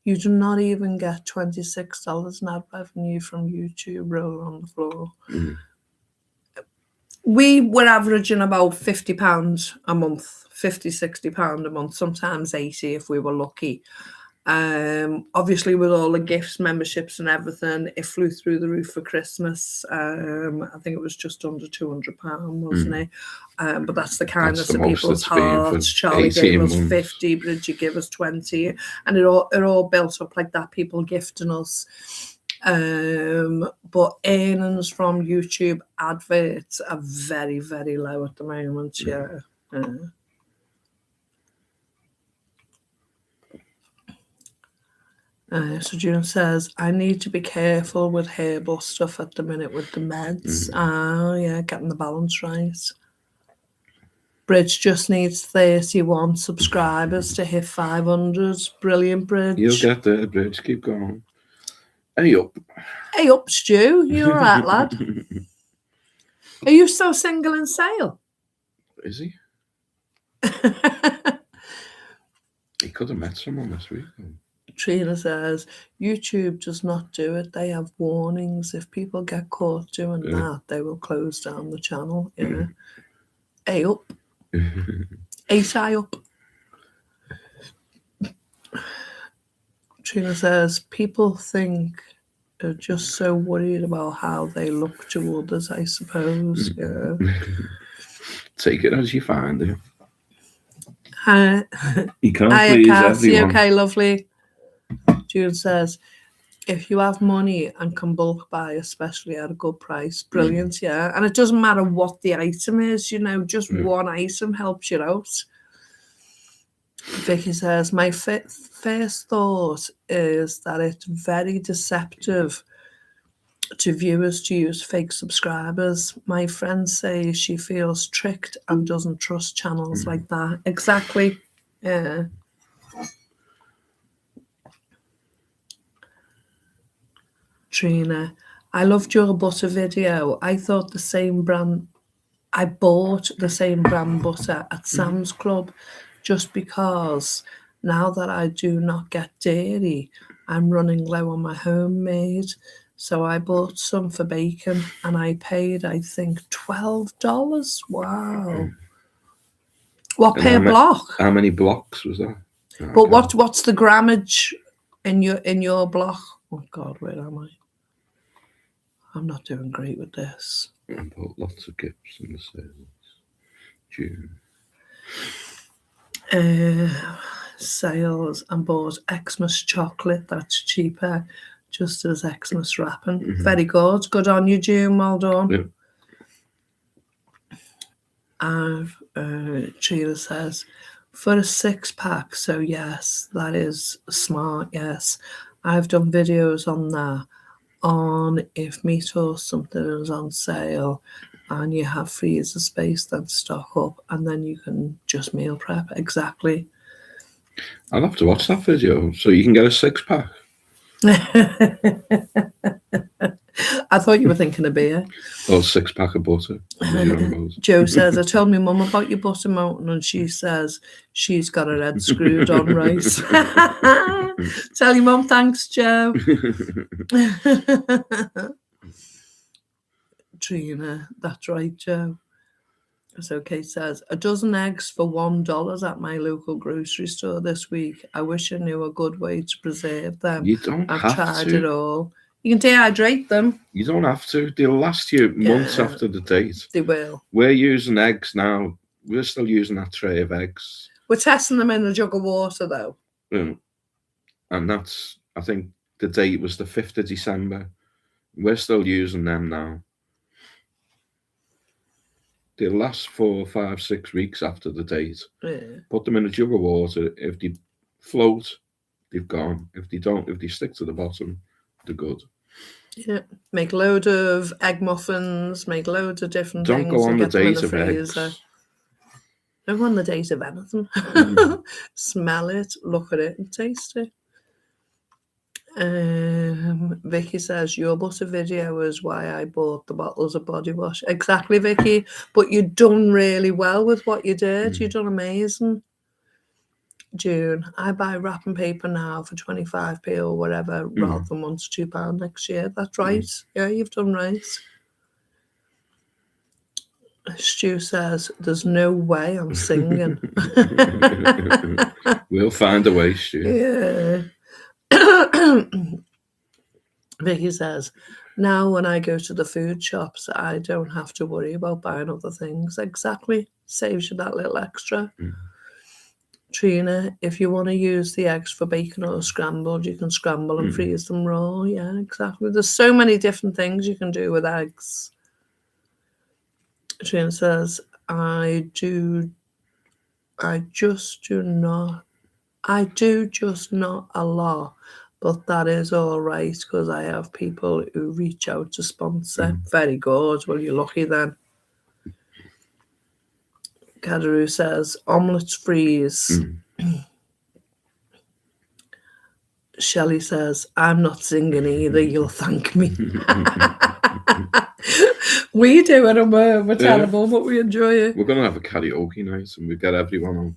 You do not even get $26 in ad revenue from YouTube. Roll on the floor. We were averaging about £50 a month, £50, £60 a month, sometimes 80 if we were lucky. Obviously, with all the gifts, memberships, and everything, it flew through the roof for Christmas. I think it was just under £200, wasn't it? But that's the kindness the of most people's it's been for hearts. Charlie 18 gave us months. 50, Bridget gave us 20, and it all built up like that. People gifting us. But earnings from YouTube adverts are very, very low at the moment. Yeah. So June says, I need to be careful with herbal stuff at the minute with the meds. Oh, yeah, getting the balance right. Bridge just needs 31 subscribers to hit 500. Brilliant, Bridge. You'll get there, Bridge. Keep going. Hey up. Hey up, Stu. You all right, lad? Are you still single and sale? Is he? He could have met someone this week. Trina says, YouTube does not do it. They have warnings. If people get caught doing that, they will close down the channel. Yeah. Hey up. Hey up. Trina says, people think they're just so worried about how they look to others, I suppose. Yeah. Take it as you find it. You can't please everyone. Okay, lovely. June says, if you have money and can bulk buy, especially at a good price, brilliant, yeah. And it doesn't matter what the item is, just one item helps you out. Vicky says, my first thought is that it's very deceptive to viewers to use fake subscribers. My friend says she feels tricked and doesn't trust channels like that. Exactly. Yeah. Trina, I loved your butter video. I bought the same brand butter at Sam's Club just because now that I do not get dairy, I'm running low on my homemade. So I bought some for bacon and I paid, I think, $12. Wow. What, per block? How many blocks was that? But what's the grammage in your block? Oh God, where am I? I'm not doing great with this. I bought lots of gifts in the sales. June. Sales and bought Xmas chocolate. That's cheaper, just as Xmas wrapping. Very good. Good on you, June. Well done. Yep. Sheila says, for a 6-pack. So yes, that is smart. Yes, I've done videos on that. On if meat or something is on sale and you have freezer space, then stock up and then you can just meal prep. Exactly. I'll have to watch that video so you can get a 6-pack. I thought you were thinking of beer. Or 6-pack of butter. Joe says, I told my mum about your butter mountain and she says she's got her head screwed on rice. Tell your mum thanks, Joe. Trina, that's right, Joe. So Kate says, a dozen eggs for $1 at my local grocery store this week. I wish I knew a good way to preserve them. You don't have to. I've tried it all. You can dehydrate them. You don't have to. They'll last you months after the date. They will. We're using eggs now. We're still using that tray of eggs. We're testing them in a jug of water, though. And that's, I think, the date was the 5th of December. We're still using them now. They'll last 4, 5, 6 weeks after the date. Yeah. Put them in a jug of water. If they float, they've gone. If they don't, if they stick to the bottom, they're good. Yeah. Make a load of egg muffins, make loads of different things. Don't go on the date of eggs. Don't go on the date of anything. Smell it, look at it, and taste it. Vicky says, your butter video is why I bought the bottles of body wash. Exactly, Vicky. But you've done really well with what you did. You've done amazing. June, I buy wrapping paper now for 25p or whatever, rather than £1 to £2 next year. That's right. Yeah, you've done right. Stu says, there's no way I'm singing. We'll find a way, Stu. Yeah. Vicky says, now when I go to the food shops, I don't have to worry about buying other things. Exactly. Saves you that little extra. Trina, if you want to use the eggs for bacon or scrambled, you can scramble and freeze them raw. Yeah, exactly. There's so many different things you can do with eggs. Trina says, I do just not a lot, but that is all right because I have people who reach out to sponsor. Very good. Well, you're lucky then. Kadaroo says, omelets freeze. Shelley says, I'm not singing either. You'll thank me. We do it and we're terrible, but we enjoy it. We're going to have a karaoke night and we get everyone on.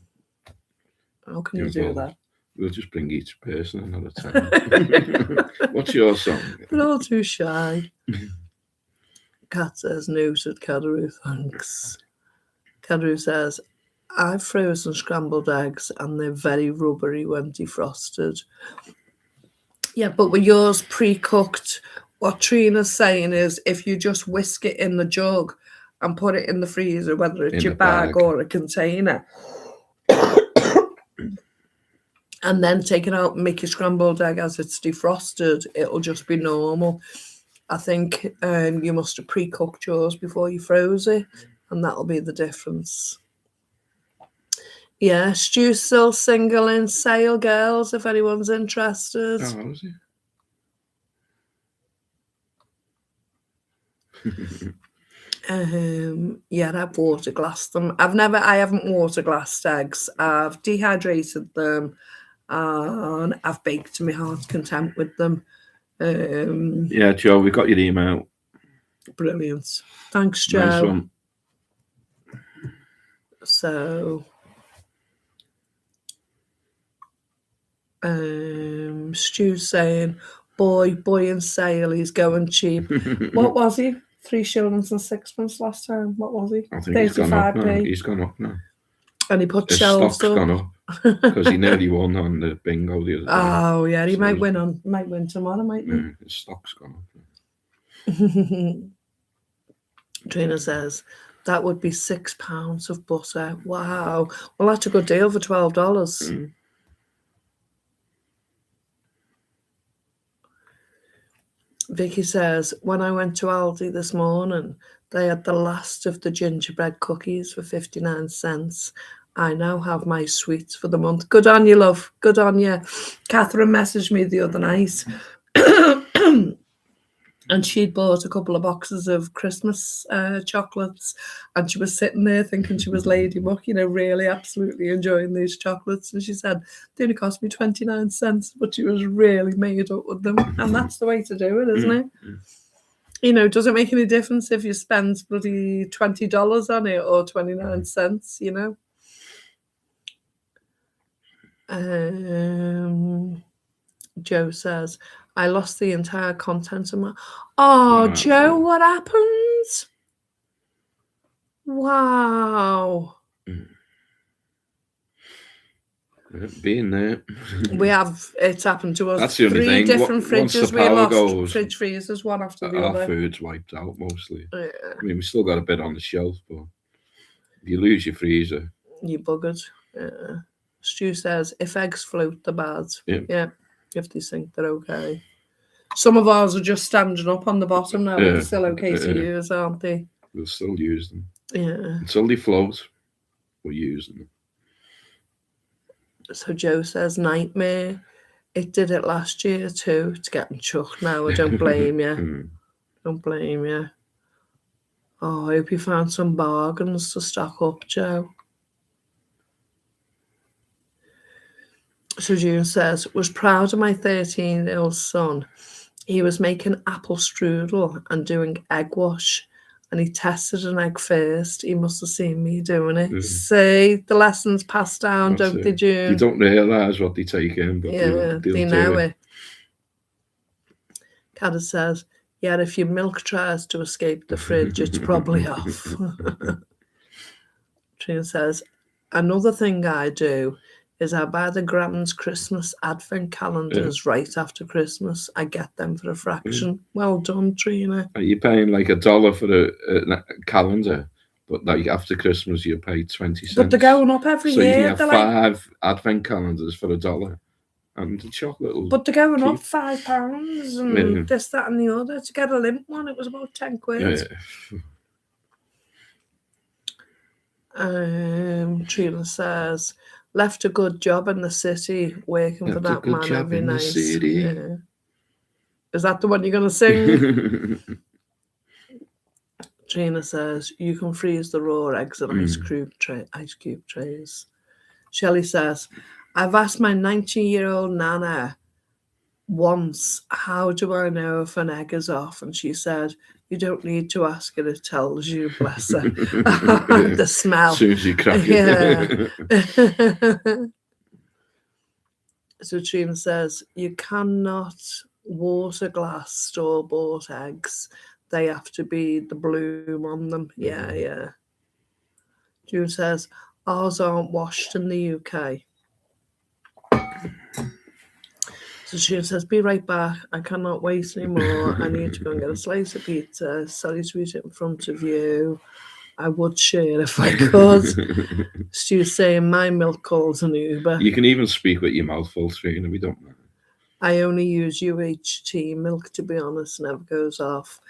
How can you do that? We'll just bring each person another time. What's your song? We're all too shy. Kat says, no, said Kadaroo, thanks. Kadaroo says, I've frozen scrambled eggs and they're very rubbery when defrosted. Yeah, but with yours pre-cooked, what Trina's saying is if you just whisk it in the jug and put it in the freezer, whether it's your bag or a container, and then take it out and make your scrambled egg as it's defrosted, it'll just be normal. I think you must have pre-cooked yours before you froze it, and that'll be the difference. Yeah, Stu's still single in sale, girls, if anyone's interested. Oh, is he? Yeah, I've water glassed them. I haven't water glassed eggs. I've dehydrated them and I've baked to my heart's content with them. Yeah, Joe, we got your email. Brilliant. Thanks, Joe. Nice one. So, Stu's saying, boy in sale, he's going cheap. What was he? 3 shillings and 6pence last time. What was he? I think he's gone up now. He's gone up now. And he put His shelves stock's up. gone up because he nearly won on the bingo the other day. Oh yeah, he might win tomorrow, mightn't he? Yeah, his stock's gone up. Trina says that would be £6 of butter. Wow. Well, that's a good deal for $12. Vicky says, when I went to Aldi this morning, they had the last of the gingerbread cookies for 59 cents. I now have my sweets for the month. Good on you, love. Good on you. Catherine messaged me the other night and she'd bought a couple of boxes of Christmas chocolates and she was sitting there thinking she was Lady Muck, really absolutely enjoying these chocolates. And she said, they only cost me 29 cents, but she was really made up with them. And that's the way to do it, isn't it? Does it make any difference if you spend bloody $20 on it or 29 cents, Joe says, I lost the entire content of my... Oh, Joe, what happened? Wow. Being there. It's happened to us. That's the only 3 thing. different fridges. We lost fridge freezers, one after the other. Our food's wiped out mostly. Yeah. I mean, we still got a bit on the shelf, but if you lose your freezer... You buggered. Yeah. Stu says, if eggs float, they're bad. Yeah. If they sink, they're okay. Some of ours are just standing up on the bottom now. They're still okay to use, aren't they? We'll still use them. Yeah. Until they float, we're using them. So Joe says, nightmare. It did it last year too. It's getting chucked now. I don't blame you. Don't blame you. Oh, I hope you found some bargains to stock up, Joe. So June says, was proud of my 13-year-old son. He was making apple strudel and doing egg wash, and he tested an egg first. He must have seen me doing it. See, the lessons passed down, don't they, June? You don't realise what they take in, but they know it. Cada says, yeah, if your milk tries to escape the fridge, it's probably off. Trina says, another thing I do is I buy the Grand's Christmas advent calendars right after Christmas. I get them for a fraction. Well done, Trina. Are you paying like $1 for a calendar? But like after Christmas, you pay 20 cents. But they're going up every so year. you can have They're 5 advent calendars for $1. And the chocolate will But they're going up keep- £5 and this, that, and the other. To get a limp one, it was about 10 quid. Trina says, left a good job in the city, working for that man every night. Yeah. Is that the one you're going to sing? Trina says, you can freeze the raw eggs in ice cube trays. Shelley says, I've asked my 90-year-old nana once, how do I know if an egg is off? And she said, you don't need to ask it tells you, bless her. The smell. As soon as you crack it. So Trina says, you cannot water glass store-bought eggs. They have to be the bloom on them. Yeah. June says, ours aren't washed in the UK. So June says, be right back. I cannot wait anymore. I need to go and get a slice of pizza. Sorry to eat it in front of you. I would share if I could. Stu's saying, my milk calls an Uber. You can even speak with your mouth full, Trina. We don't mind. I only use UHT milk, to be honest, never goes off.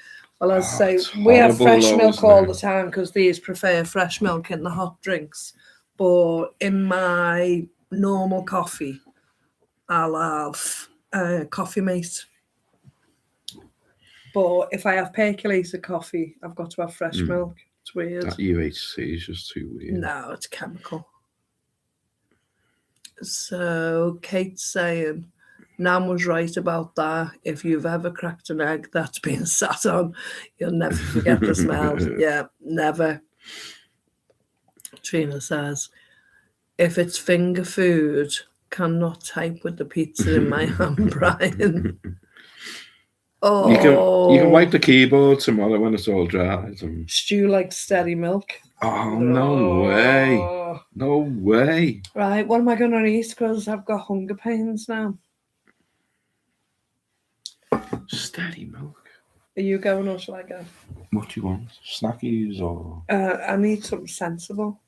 Well, as I say, we have fresh milk all the time because these prefer fresh milk in the hot drinks. But in my normal coffee, I'll have Coffee Mate. But if I have percolated coffee, I've got to have fresh milk. It's weird. That UHC is just too weird. No, it's chemical. So Kate's saying, Nan was right about that. If you've ever cracked an egg that's been sat on, you'll never forget the smell. Yeah, never. Trina says, if it's finger food, cannot type with the pizza in my hand, Brian. Oh, you can wipe the keyboard tomorrow when it's all dry. Stu likes steady milk. Oh, no way. No way. Right, what am I going to eat? Because I've got hunger pains now. Steady milk. Are you going or shall I go? What do you want? Snackies or? I need something sensible.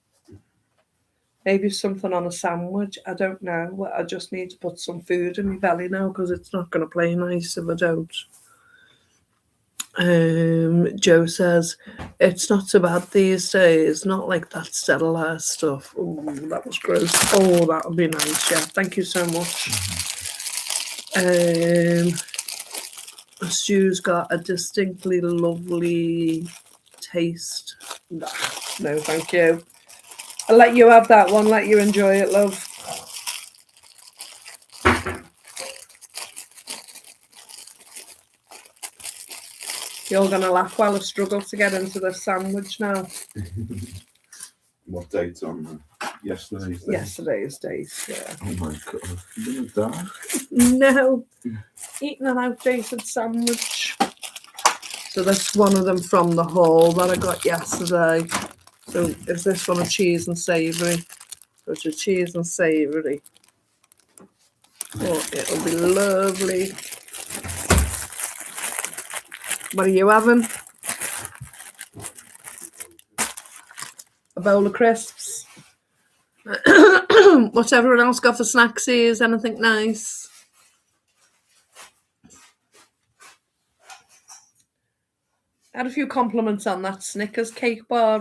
Maybe something on a sandwich. I don't know. I just need to put some food in my belly now because it's not going to play nice if I don't. Joe says, it's not so bad these days. Not like that sterilised stuff. Oh, that was gross. Oh, that would be nice. Yeah, thank you so much. Stu's got a distinctly lovely taste. No, thank you. I'll let you have that one. Let you enjoy it, love. You're going to laugh while I struggle to get into the sandwich now. What date's on yesterday's date? Yesterday's date, yeah. Oh my God. You're going to die? No. Eating an outdated sandwich. So that's one of them from the haul that I got yesterday. So is this one a cheese and savoury? So it's a cheese and savoury. Oh, it'll be lovely. What are you having? A bowl of crisps. What's everyone else got for snacks? Is anything nice? I had a few compliments on that Snickers cake bar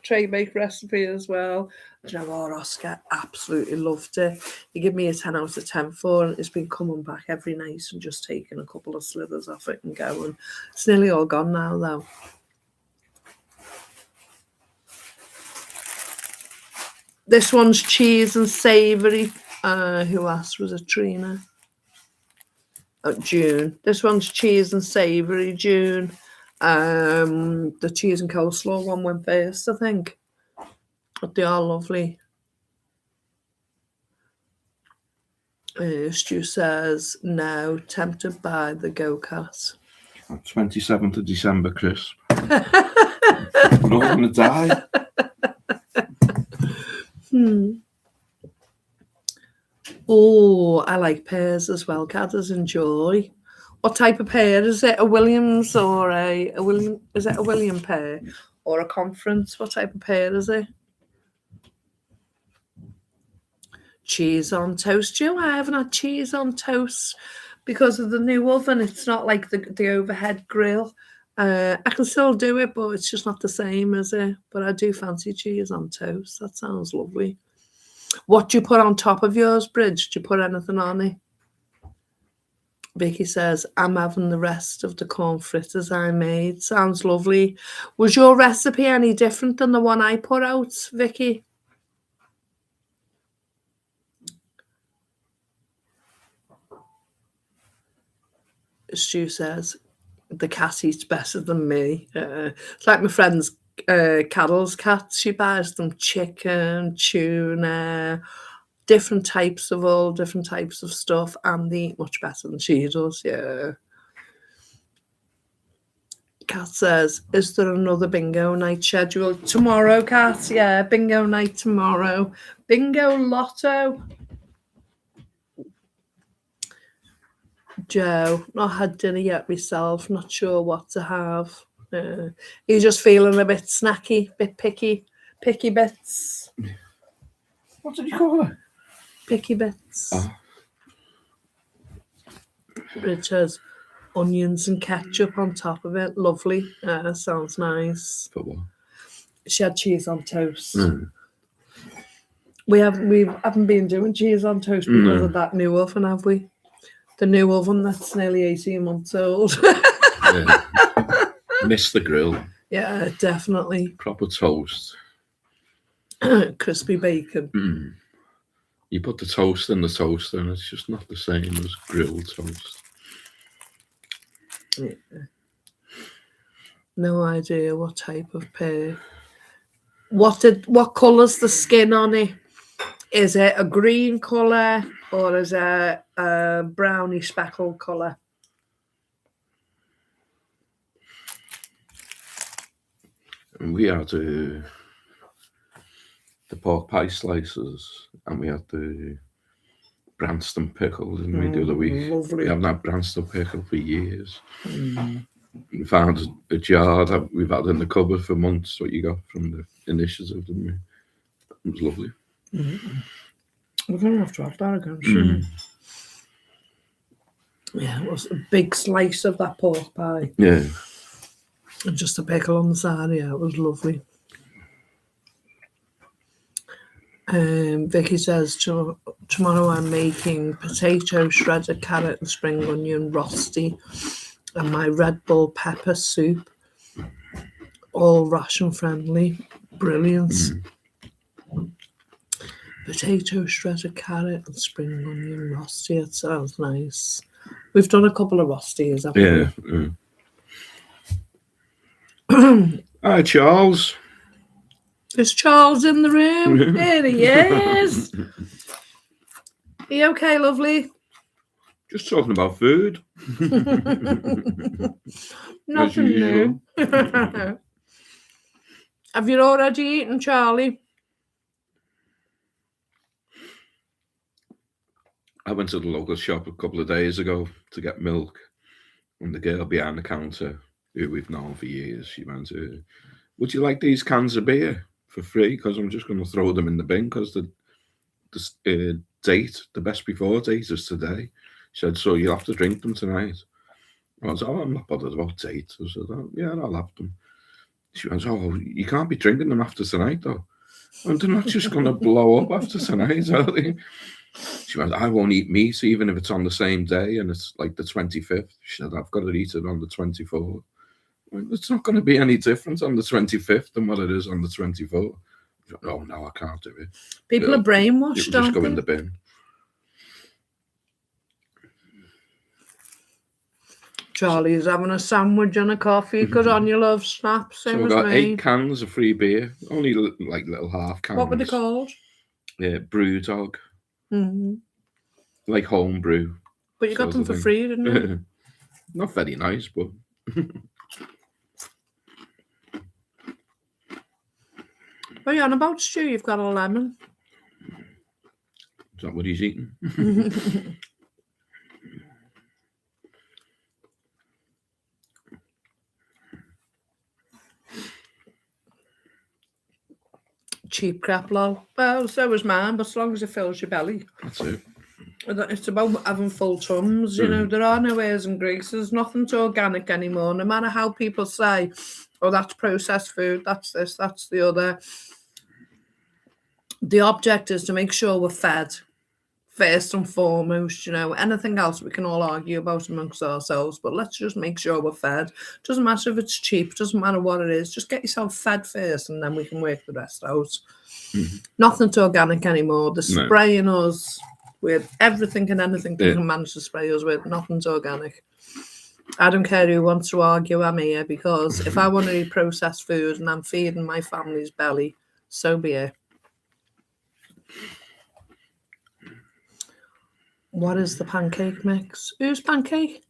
tray bake recipe as well. Do you know what, Oscar? Absolutely loved it. He gave me a 10 out of 10 for it. It's been coming back every night and just taking a couple of slithers off it and going. It's nearly all gone now, though. This one's cheese and savoury. Who asked? Was it Trina? Oh, June. This one's cheese and savoury, June. The cheese and coleslaw one went first, I think. But they are lovely. Stu says, no, tempted by the go-kart. 27th of December, Chris. We're all going to die. Oh, I like pears as well. Cadders enjoy. What type of pear is it? A Williams or a William? Is it a William pear or a Conference? What type of pear is it? Cheese on toast. You know, I haven't had cheese on toast because of the new oven. It's not like the overhead grill. I can still do it, but it's just not the same, is it? But I do fancy cheese on toast. That sounds lovely. What do you put on top of yours, Bridge? Do you put anything on it? Vicky says, I'm having the rest of the corn fritters I made. Sounds lovely. Was your recipe any different than the one I put out, Vicky? Stu says, the cat eats better than me. It's like my friend's Carol's cat. She buys them chicken, tuna, different types of all different types of stuff, and they eat much better than she does. Yeah. Kat says, is there another bingo night scheduled tomorrow, Kat? Yeah, bingo night tomorrow. Bingo lotto. Joe, not had dinner yet myself, not sure what to have. He's just feeling a bit snacky, bit picky bits. What did you call it? Picky bits. Oh. Richard's onions and ketchup on top of it. Lovely. Sounds nice. For what? She had cheese on toast. We haven't been doing cheese on toast because of that new oven, have we? The new oven that's nearly 18 months old. Yeah. Miss the grill. Yeah, definitely. Proper toast. Crispy bacon. You put the toast in the toaster and it's just not the same as grilled toast. Yeah. No idea what type of pear. What colour's the skin on it? Is it a green colour or is it a browny speckled colour? And we had the pork pie slices and we had the Branston pickle, didn't we, the other week? Lovely. We haven't had Branston pickle for years. We found a jar that we've had in the cupboard for months, what you got from the initiative, didn't we? It was lovely. We're going to have that again soon. Yeah, it was a big slice of that pork pie. Yeah. And just a pickle on the side, yeah, it was lovely. Vicky says, tomorrow I'm making potato, shredded carrot and spring onion rosti and my Red Bull pepper soup. All ration friendly. Brilliant. Potato, shredded carrot and spring onion rosti. It sounds nice. We've done a couple of rostis, haven't we? Hi, Charles. Is Charles in the room? There he is. Are you okay, lovely? Just talking about food. Nothing new. Have you already eaten, Charlie? I went to the local shop a couple of days ago to get milk, and the girl behind the counter, who we've known for years, she went, would you like these cans of beer for free? Because I'm just going to throw them in the bin because the date, the best before date is today. She said, so you'll have to drink them tonight. I was, I'm not bothered about date. I said, oh, yeah, I'll have them. She went, oh, you can't be drinking them after tonight, though. And they're not just going to blow up after tonight, are they? She went, I won't eat meat, even if it's on the same day and it's like the 25th. She said, I've got to eat it on the 24th. Well, it's not going to be any different on the 25th than what it is on the 24th. Oh, no, I can't do it. People are brainwashed, just go in the bin. Charlie's having a sandwich and a coffee. Good on you, love. Snap, same so we've as got me. 8 cans of free beer. Only like little half cans. What were they called? Yeah, Brew Dog. Like home brew. But you got them for free, didn't you? Not very nice, but... What are you on about, Stu? You've got a lemon. that what he's eating? Cheap crap, lol. Well, so is mine, but as long as it fills your belly. That's it. It's about having full tums, you know. There are no airs and greases, nothing's organic anymore, no matter how people say, oh, that's processed food, that's this, that's the other. The object is to make sure we're fed, first and foremost, you know. Anything else we can all argue about amongst ourselves, but let's just make sure we're fed. Doesn't matter if it's cheap, doesn't matter what it is, just get yourself fed first and then we can work the rest out. Nothing's organic anymore. They're spraying us with everything and anything they can manage to spray us with. Nothing's organic. I don't care who wants to argue, I'm here, because if I want to eat processed food and I'm feeding my family's belly, so be it. What is the pancake mix? Whose pancake?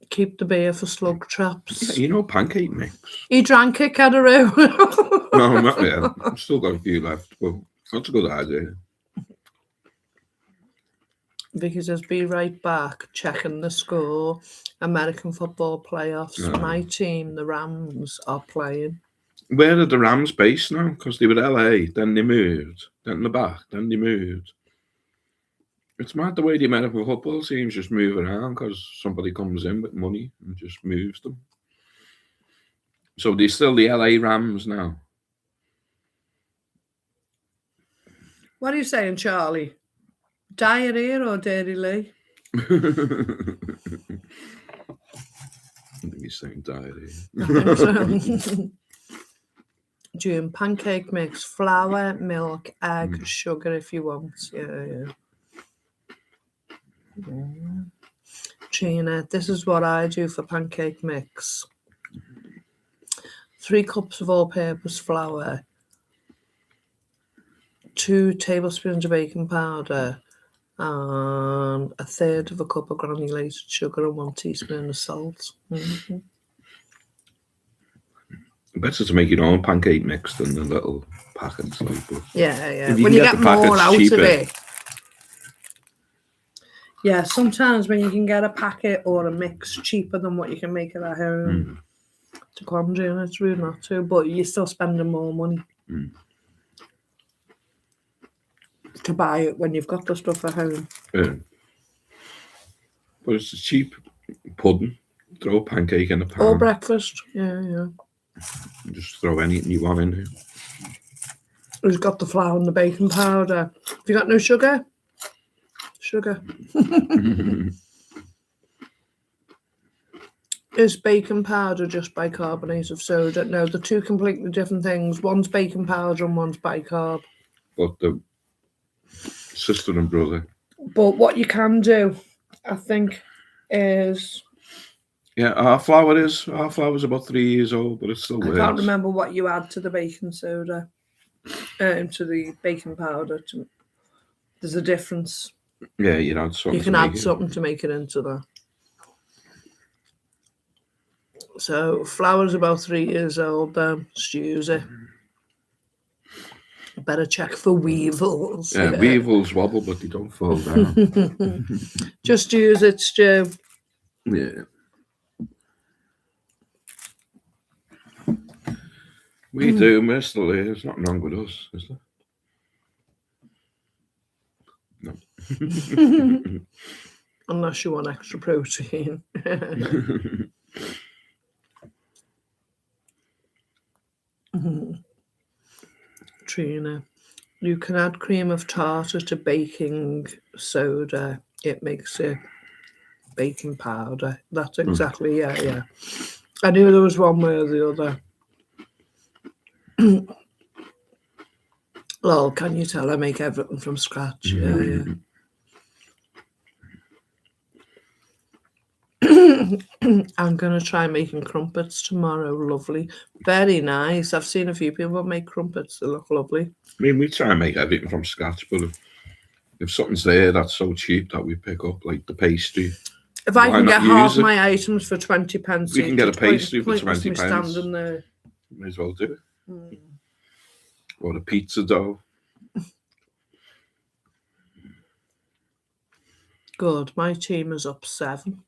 Keep the beer for slug traps. Yeah, you know, pancake mix. He drank it, Cadaroo. No, not yet. I've still got a few left, but that's a good idea. Vicky says, be right back, checking the score. American football playoffs. My team, the Rams, are playing. Where are the Rams based now? Because they were LA, then they moved, then they're back, then they moved. It's mad the way the American football teams just move around because somebody comes in with money and just moves them. So they're still the LA Rams now. What are you saying, Charlie? Diarrhea or Dairy Lee? I think he's saying diarrhea. June, pancake mix, flour, milk, egg, sugar if you want. Yeah. Trina, this is what I do for pancake mix. 3 cups of all-purpose flour, 2 tablespoons of baking powder, and 1/3 of a cup of granulated sugar and 1 teaspoon of salt. Better to make your own pancake mix than the little packets. Like, yeah. When you get more out of it. Yeah, sometimes when you can get a packet or a mix cheaper than what you can make it at home, it's a quandary and it's rude not to, but you're still spending more money to buy it when you've got the stuff at home. Yeah. But it's a cheap pudding. Throw a pancake in a pan. Or breakfast, yeah. Just throw anything you want in there. Who's got the flour and the baking powder? Have you got no sugar? Sugar. Is baking powder just bicarbonate of soda? No, they're 2 completely different things. One's baking powder and one's bicarb. But the sister and brother. But what you can do, I think, is... Yeah, our flour's about 3 years old, but it still works. I can't remember what you add to the baking soda, to the baking powder. There's a difference. Yeah, you add something. You can add something to make it into that. So flour's about 3 years old. Just use it. Better check for weevils. Yeah, weevils wobble, but they don't fall down. Just use it, Stu. Yeah. We do, we're still here. There's nothing wrong with us, is there? No. Unless you want extra protein. Trina, you can add cream of tartar to baking soda. It makes it baking powder. That's exactly, yeah. I knew there was one way or the other. Lol, can you tell I make everything from scratch? Yeah. I'm going to try making crumpets tomorrow. Lovely. Very nice. I've seen a few people make crumpets. They look lovely. I mean, we try and make everything from scratch, but if something's there that's so cheap that we pick up, like the pastry. If I can get half my items for 20 pence, we can get a pastry for 20 pence. Standing there. May as well do it. Or a pizza dough. Good. My team is up 7.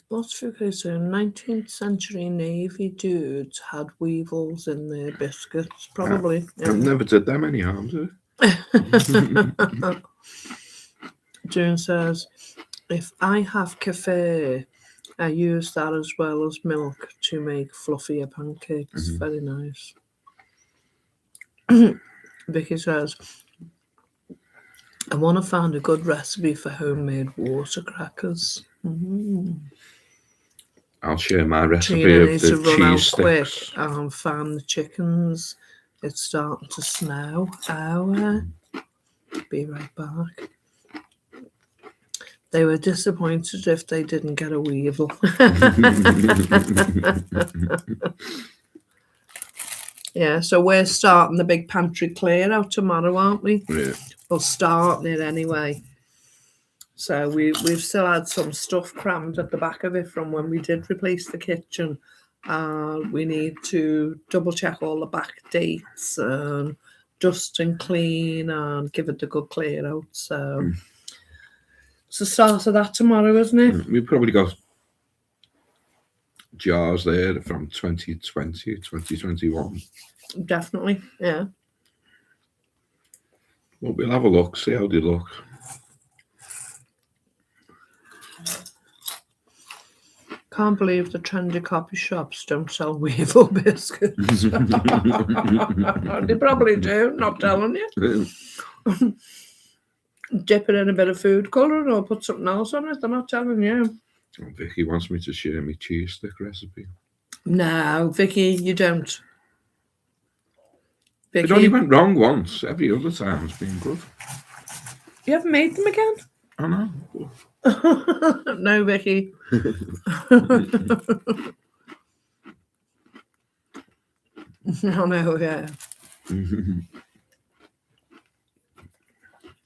What's Frugal saying? 19th century Navy dudes had weevils in their biscuits. Probably. I never did them any harm, did it? June says, if I have cafe, I use that as well as milk to make fluffier pancakes. Very nice. Vicky says, I want to find a good recipe for homemade water crackers. I'll share my recipe Tina of needs the to run out cheese quick sticks. and find the chickens. It's starting to snow. Be right back. They were disappointed if they didn't get a weevil. Yeah, so we're starting the big pantry clear out tomorrow, aren't we? Yeah. We're starting it anyway. So we've still had some stuff crammed at the back of it from when we did replace the kitchen. We need to double check all the back dates and dust and clean and give it a good clear out. So it's the start of that tomorrow, isn't it? We've probably got jars there from 2020, 2021. Definitely, yeah. Well, we'll have a look, see how they look. Can't believe the trendy coffee shops don't sell weevil biscuits. They probably do, not telling you. Dip it in a bit of food colouring or put something else on it, they're not telling you. Oh, Vicky wants me to share my cheese stick recipe. No, Vicky, you don't. Vicky, It only went wrong once. Every other time it's been good. you haven't made them again? I know. No, Vicky. I know, yeah.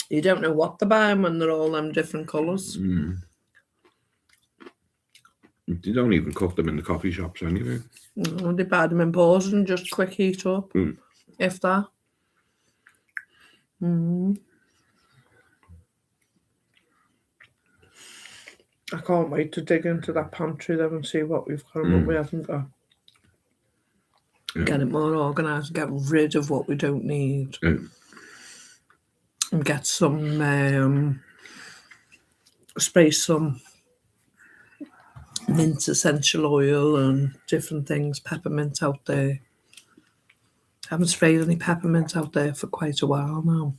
You don't know what to buy when they're all them different colours. You don't even cook them in the coffee shops anyway. No, they buy them in pours and just quick heat up, if that. I can't wait to dig into that pantry then and see what we've got and what we haven't got. Yeah. Get it more organised, get rid of what we don't need. Yeah. And get some, spray some mint essential oil and different things, peppermint out there. Haven't sprayed any peppermint out there for quite a while now.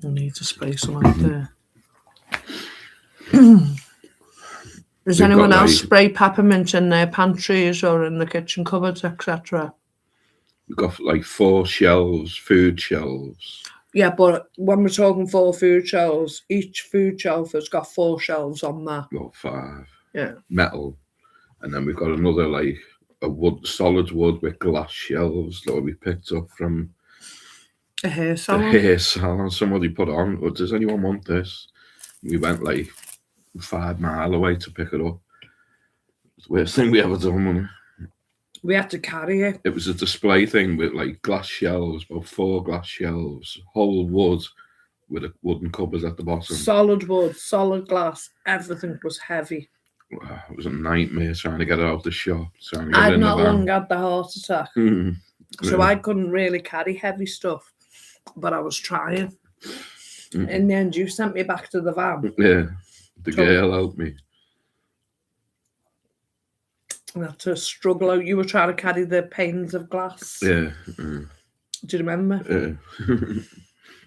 I need to spray some out there. Does anyone else spray peppermint in their pantries or in the kitchen cupboards, etc.? We've got like 4 shelves, food shelves. Yeah, but when we're talking 4 food shelves, each food shelf has got 4 shelves on that. Got 5. Yeah. Metal. And then we've got another like a solid wood with glass shelves that we picked up from a hair salon. The hair salon. Somebody put on, oh, does anyone want this? We went like 5 miles away to pick it up. It's the worst thing we ever done, wasn't it? We had to carry it. It was a display thing with like glass shelves, about 4 glass shelves, whole wood with a wooden cupboard at the bottom. Solid wood, solid glass, everything was heavy. It was a nightmare trying to get it out the shop. I'd not long had the heart attack. So Yeah. I couldn't really carry heavy stuff, but I was trying. In the end, you sent me back to the van. Yeah, the girl helped me. I had to struggle out. You were trying to carry the panes of glass. Yeah. Do you remember? Yeah.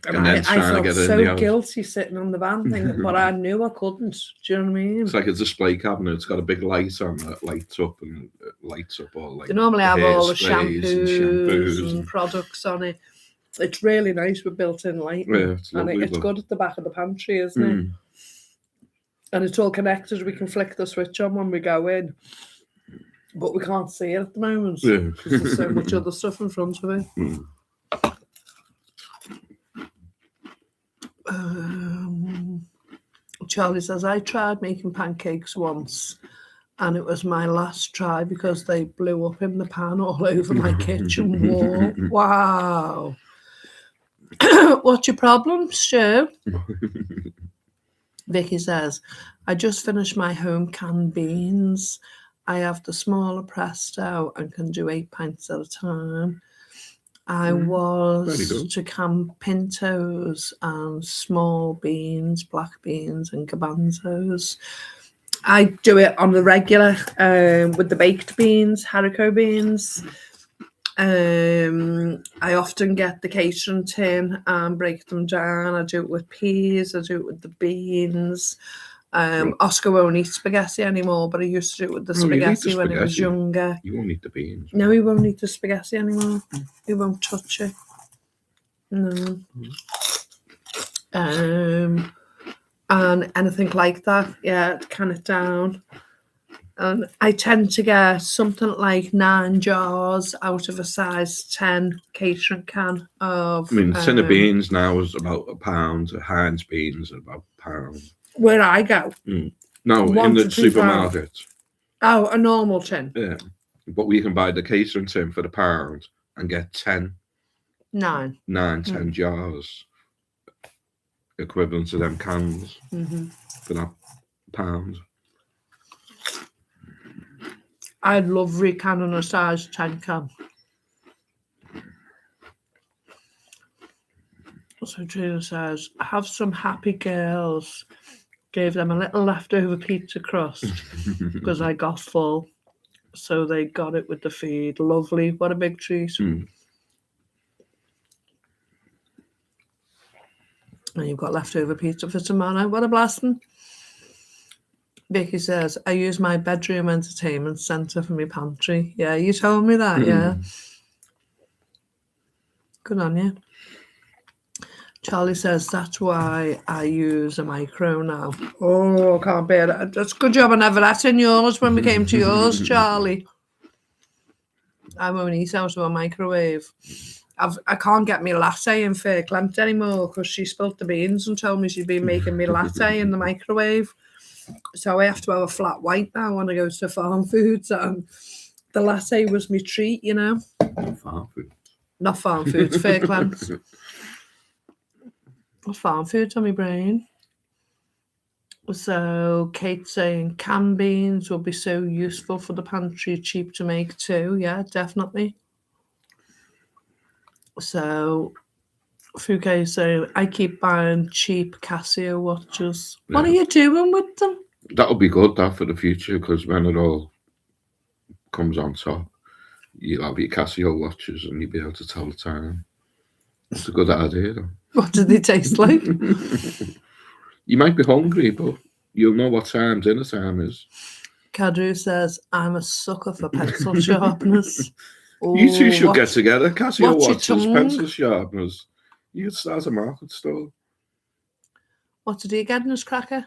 And I felt so guilty sitting on the van thing, but I knew I couldn't. Do you know what I mean? It's like a display cabinet. It's got a big light on that lights up all like. They normally have all the shampoos and products on it. It's really nice with built-in lighting. Yeah, it's lovely, it's good at the back of the pantry, isn't it? And it's all connected. We can flick the switch on when we go in. But we can't see it at the moment because there's so much other stuff in front of it. Charlie says, I tried making pancakes once And it was my last try because they blew up in the pan all over my kitchen wall. Wow. What's your problem, Stu? Vicky says, I just finished my home canned beans. I have the smaller Presto and can do 8 pints at a time. I very was good. to can pintos and small beans, black beans and garbanzos. I do it on the regular with the baked beans, haricot beans. I often get the catering tin and break them down. I do it with peas, I do it with the beans. Oscar won't eat spaghetti anymore, but I used to do it with the Oh, you eat the spaghetti when he was spaghetti. younger. You won't eat the beans. No, he won't eat the spaghetti anymore. He won't touch it. No. And anything like that, yeah, can it down. And I tend to get something like 9 jars out of a size 10 catering can of. I mean, a tin of beans now is about £1. A Heinz beans are about £1. Where I go. No, 1 in to the 2 supermarket. Oh, a normal tin. Yeah, but we can buy the catering tin for £1 and get 10, 9. 10 jars, equivalent to them cans for that £1. I'd love recanning a size 10 can. So Trina says, have some happy girls. Gave them a little leftover pizza crust because I got full. So they got it with the feed. Lovely. What a big treat. And you've got leftover pizza for tomorrow. What a blessing. Vicky says, I use my bedroom entertainment centre for my pantry. Yeah, you told me that, yeah. Good on you. Charlie says, that's why I use a micro now. Oh, I can't bear it. That's a good job I never had in yours when we came to yours, Charlie. I won't eat out of a microwave. I can't get me latte in Fair Clement anymore because she spilt the beans and told me she'd been making me latte in the microwave. So I have to have a flat white now when I go to Farm Foods. And the latte was my treat, you know. Farm food. Not Farm Foods, Fair Clement. Farm Foods on my brain. So Kate's saying canned beans will be so useful for the pantry, cheap to make too. Yeah, definitely. So Frugal saying I keep buying cheap Casio watches. Yeah. What are you doing with them? That'll be good, that, for the future, because when it all comes on top, you'll have your Casio watches and you'll be able to tell the time. It's a good idea, though. What do they taste like? You might be hungry, but you'll know what time dinner time is. Kadru says, I'm a sucker for pencil sharpeners. You two should get together. Casio watches, pencil sharpeners. You could start a market store. What did you get in his cracker?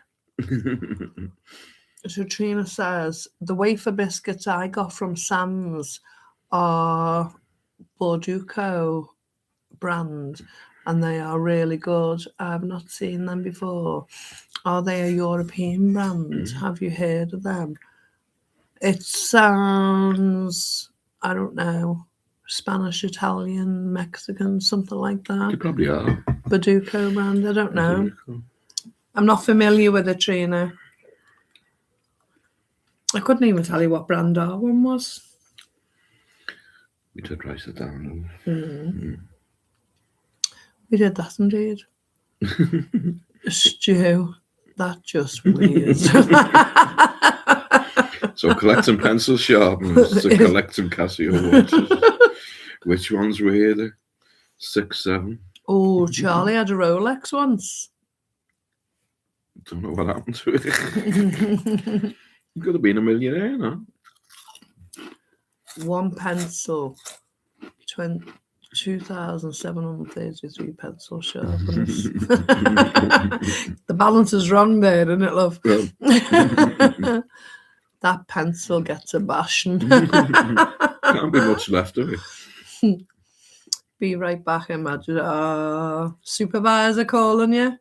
So Trina says, the wafer biscuits I got from Sam's are Borduco brand, and they are really good. I've not seen them before. Are they a European brand? Have you heard of them? It sounds, I don't know, Spanish, Italian, Mexican, something like that. You probably are. Borduco brand, I don't know. I'm not familiar with it, Trina. I couldn't even tell you what brand our one was. We did write it down. We did that indeed. Stu, that just weird. So collecting pencil sharpeners to collecting Casio watches. Which one's weirder? 6, 7. Oh, Charlie had a Rolex once. Don't know what happened to it. You could have been a millionaire, no? One pencil, 2,733 pencil sharpeners. The balance is wrong there, isn't it, love? Yeah. That pencil gets a bashing. Can't be much left of it. Be right back, imagine. Supervisor calling you.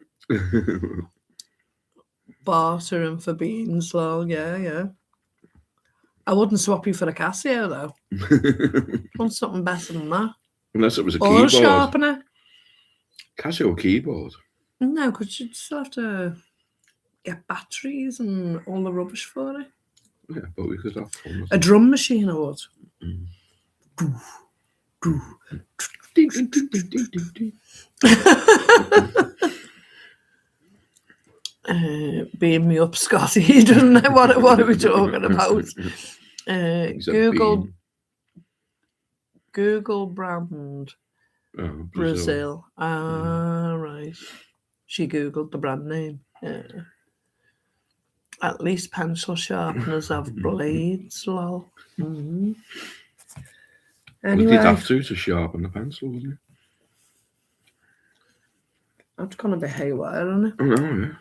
Bartering for beans, lol. Yeah. I wouldn't swap you for a Casio though. I want something better than that. Unless it was a Or a keyboard. sharpener. Casio keyboard. No, because you'd still have to get batteries and all the rubbish for it. Yeah, but we could have fun with A drum machine, I would. Beam me up, Scotty. He doesn't know what are we talking about. Google brand Brazil. Right. She Googled the brand name. At least pencil sharpeners have blades, lol. Mm-hmm. Anyway, you'd have to sharpen the pencil, wouldn't you? That's gonna be haywire, isn't it? I know, yeah.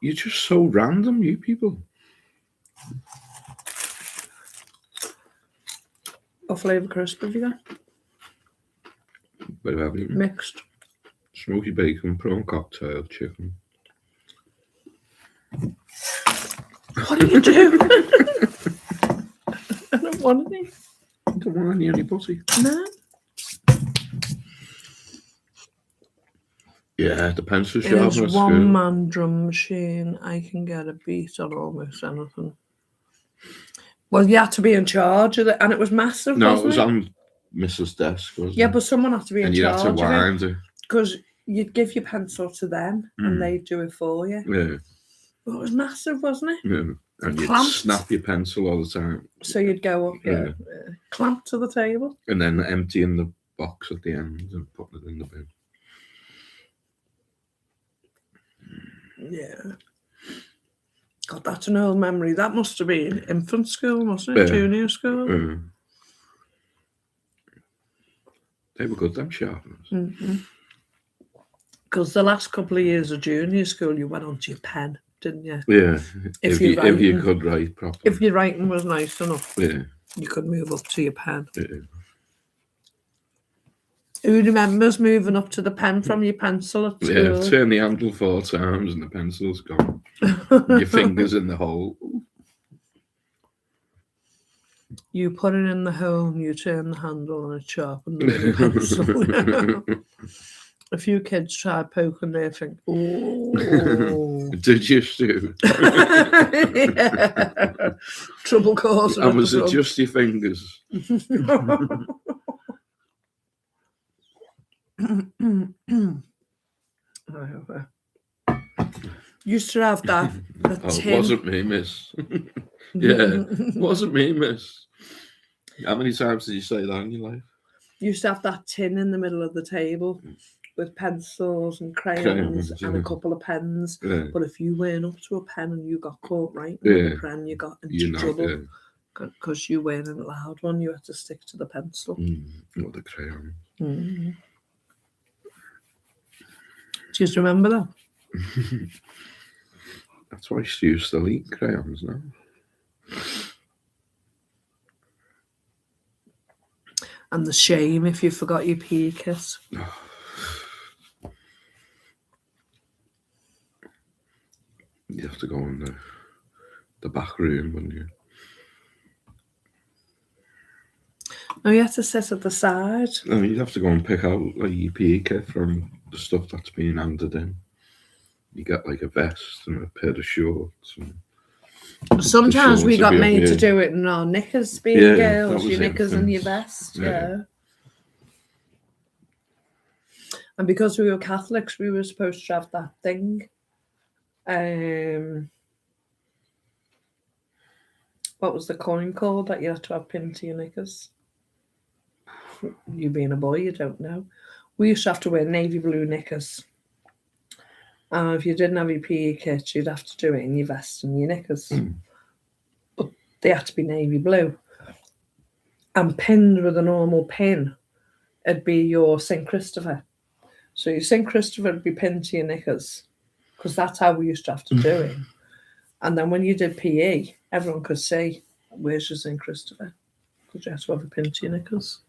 You're just so random, you people. What flavour crisp have you got? Bit of everything. Mixed. Smoky bacon, prawn cocktail, chicken. What are you doing? I don't want any. I don't want any pussy. No. Yeah, the pencil sharpener. There's one-man drum machine. I can get a beat on almost anything. Well, you had to be in charge of it, and it was massive. No, wasn't it was on Mrs. desk, wasn't it? Yeah, but someone had to be in and you'd charge have to of wind it. because you'd give your pencil to them, and they'd do it for you. Yeah. But it was massive, wasn't it? Yeah. And you'd Clamped. snap your pencil all the time. So you'd go up, clamped to the table. And then emptying the box at the end and putting it in the bin. Yeah. God, that's an old memory. That must have been infant school, mustn't it? Yeah. Junior school. Yeah. They were good, them sharpeners. Because the last couple of years of junior school, you went onto your pen, didn't you? Yeah. If If you could write properly. If your writing was nice enough, Yeah. you could move up to your pen. Yeah. Who remembers moving up to the pen from your pencil at school? Yeah, turn the handle 4 times and the pencil's gone. Your finger's in the hole. You put it in the hole and you turn the handle and it's sharpened with your pencil. A few kids tried poking their finger. Oh. Did you, Stu? Yeah. Trouble causing. And was it just your fingers? Used to have that. It wasn't me, miss. Yeah, wasn't me, miss. How many times did you say that in your life? Used to have that tin in the middle of the table with pencils and crayons and a couple of pens. Yeah. But if you weren't up to a pen and you got caught writing with a pen, you got into trouble because you weren't a loud one. You had to stick to the pencil. Or the crayon. Do you just remember that? That's why Stu still eat crayons now. And the shame if you forgot your PE kit. You have to go in the back room, wouldn't you? No, you have to sit at the side. No, you'd have to go and pick out like your PE kit from the stuff that's being handed in. You get like a vest and a pair of shorts. And sometimes we got made to do it in our knickers, being girls, your knickers and your vest. Yeah. And because we were Catholics, we were supposed to have that thing. What was the coin called that you had to have pinned to your knickers? You being a boy, you don't know. We used to have to wear navy blue knickers. And if you didn't have your PE kit, you'd have to do it in your vest and your knickers. But they had to be navy blue. And pinned with a normal pin, it'd be your St. Christopher. So your St. Christopher would be pinned to your knickers, because that's how we used to have to do it. And then when you did PE, everyone could see, where's your St. Christopher? Because you had to have a pin to your knickers.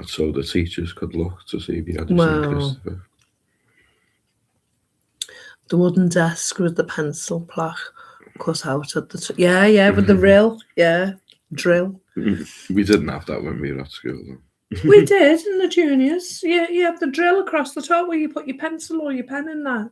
So the teachers could look to see if you had a St. Christopher. The wooden desk with the pencil plaque cut out at the yeah, with the drill, drill. We didn't have that when we were at school, though. We did in the juniors. Yeah, you had the drill across the top where you put your pencil or your pen in that,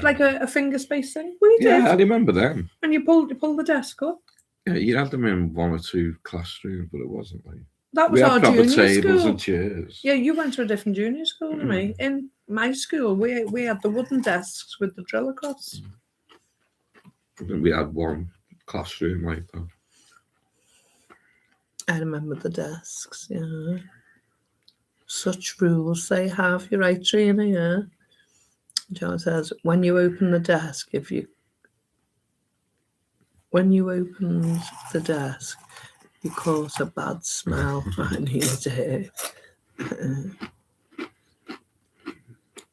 like a finger space thing. We did. Yeah, I remember them. And you pull the desk up. Yeah, you had them in 1 or 2 classrooms, but it wasn't like That was we our had proper junior tables school. and chairs. Yeah, you went to a different junior school than me. In my school, we had the wooden desks with the drill across. I think we had 1 classroom like that. I remember the desks, yeah. Such rules they have. You're right, Trina, yeah. John says, when you open the desk, when you opened the desk, you caught a bad smell. I need it.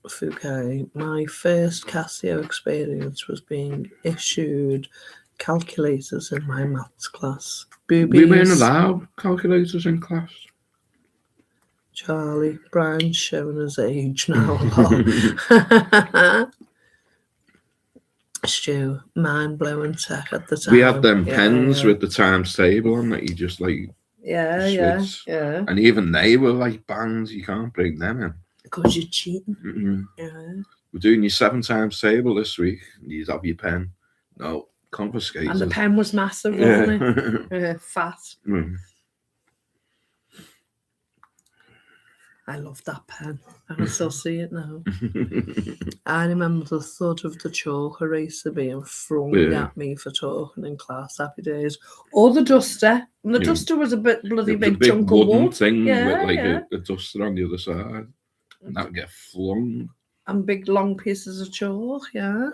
Frugal, my first Casio experience was being issued calculators in my maths class. Boobies. We weren't allowed calculators in class. Charlie, Brian's showing his age now. Stu, mind-blowing tech at the time. We had them pens with the times table on that you just like switch. Yeah. And even they were like bands. You can't bring them in. Because you're cheating. Yeah. We're doing your 7 times table this week. You'd have your pen. No, confiscated. And the pen was massive, wasn't it? Fat. I love that pen. I can still see it now. I remember the thud of the chalk eraser being thrown at me for talking in class. Happy days. Or the duster. And the duster was a bit bloody big chunk of wood. Thing with like a duster on the other side. And that would get flung. And big long pieces of chalk, yeah.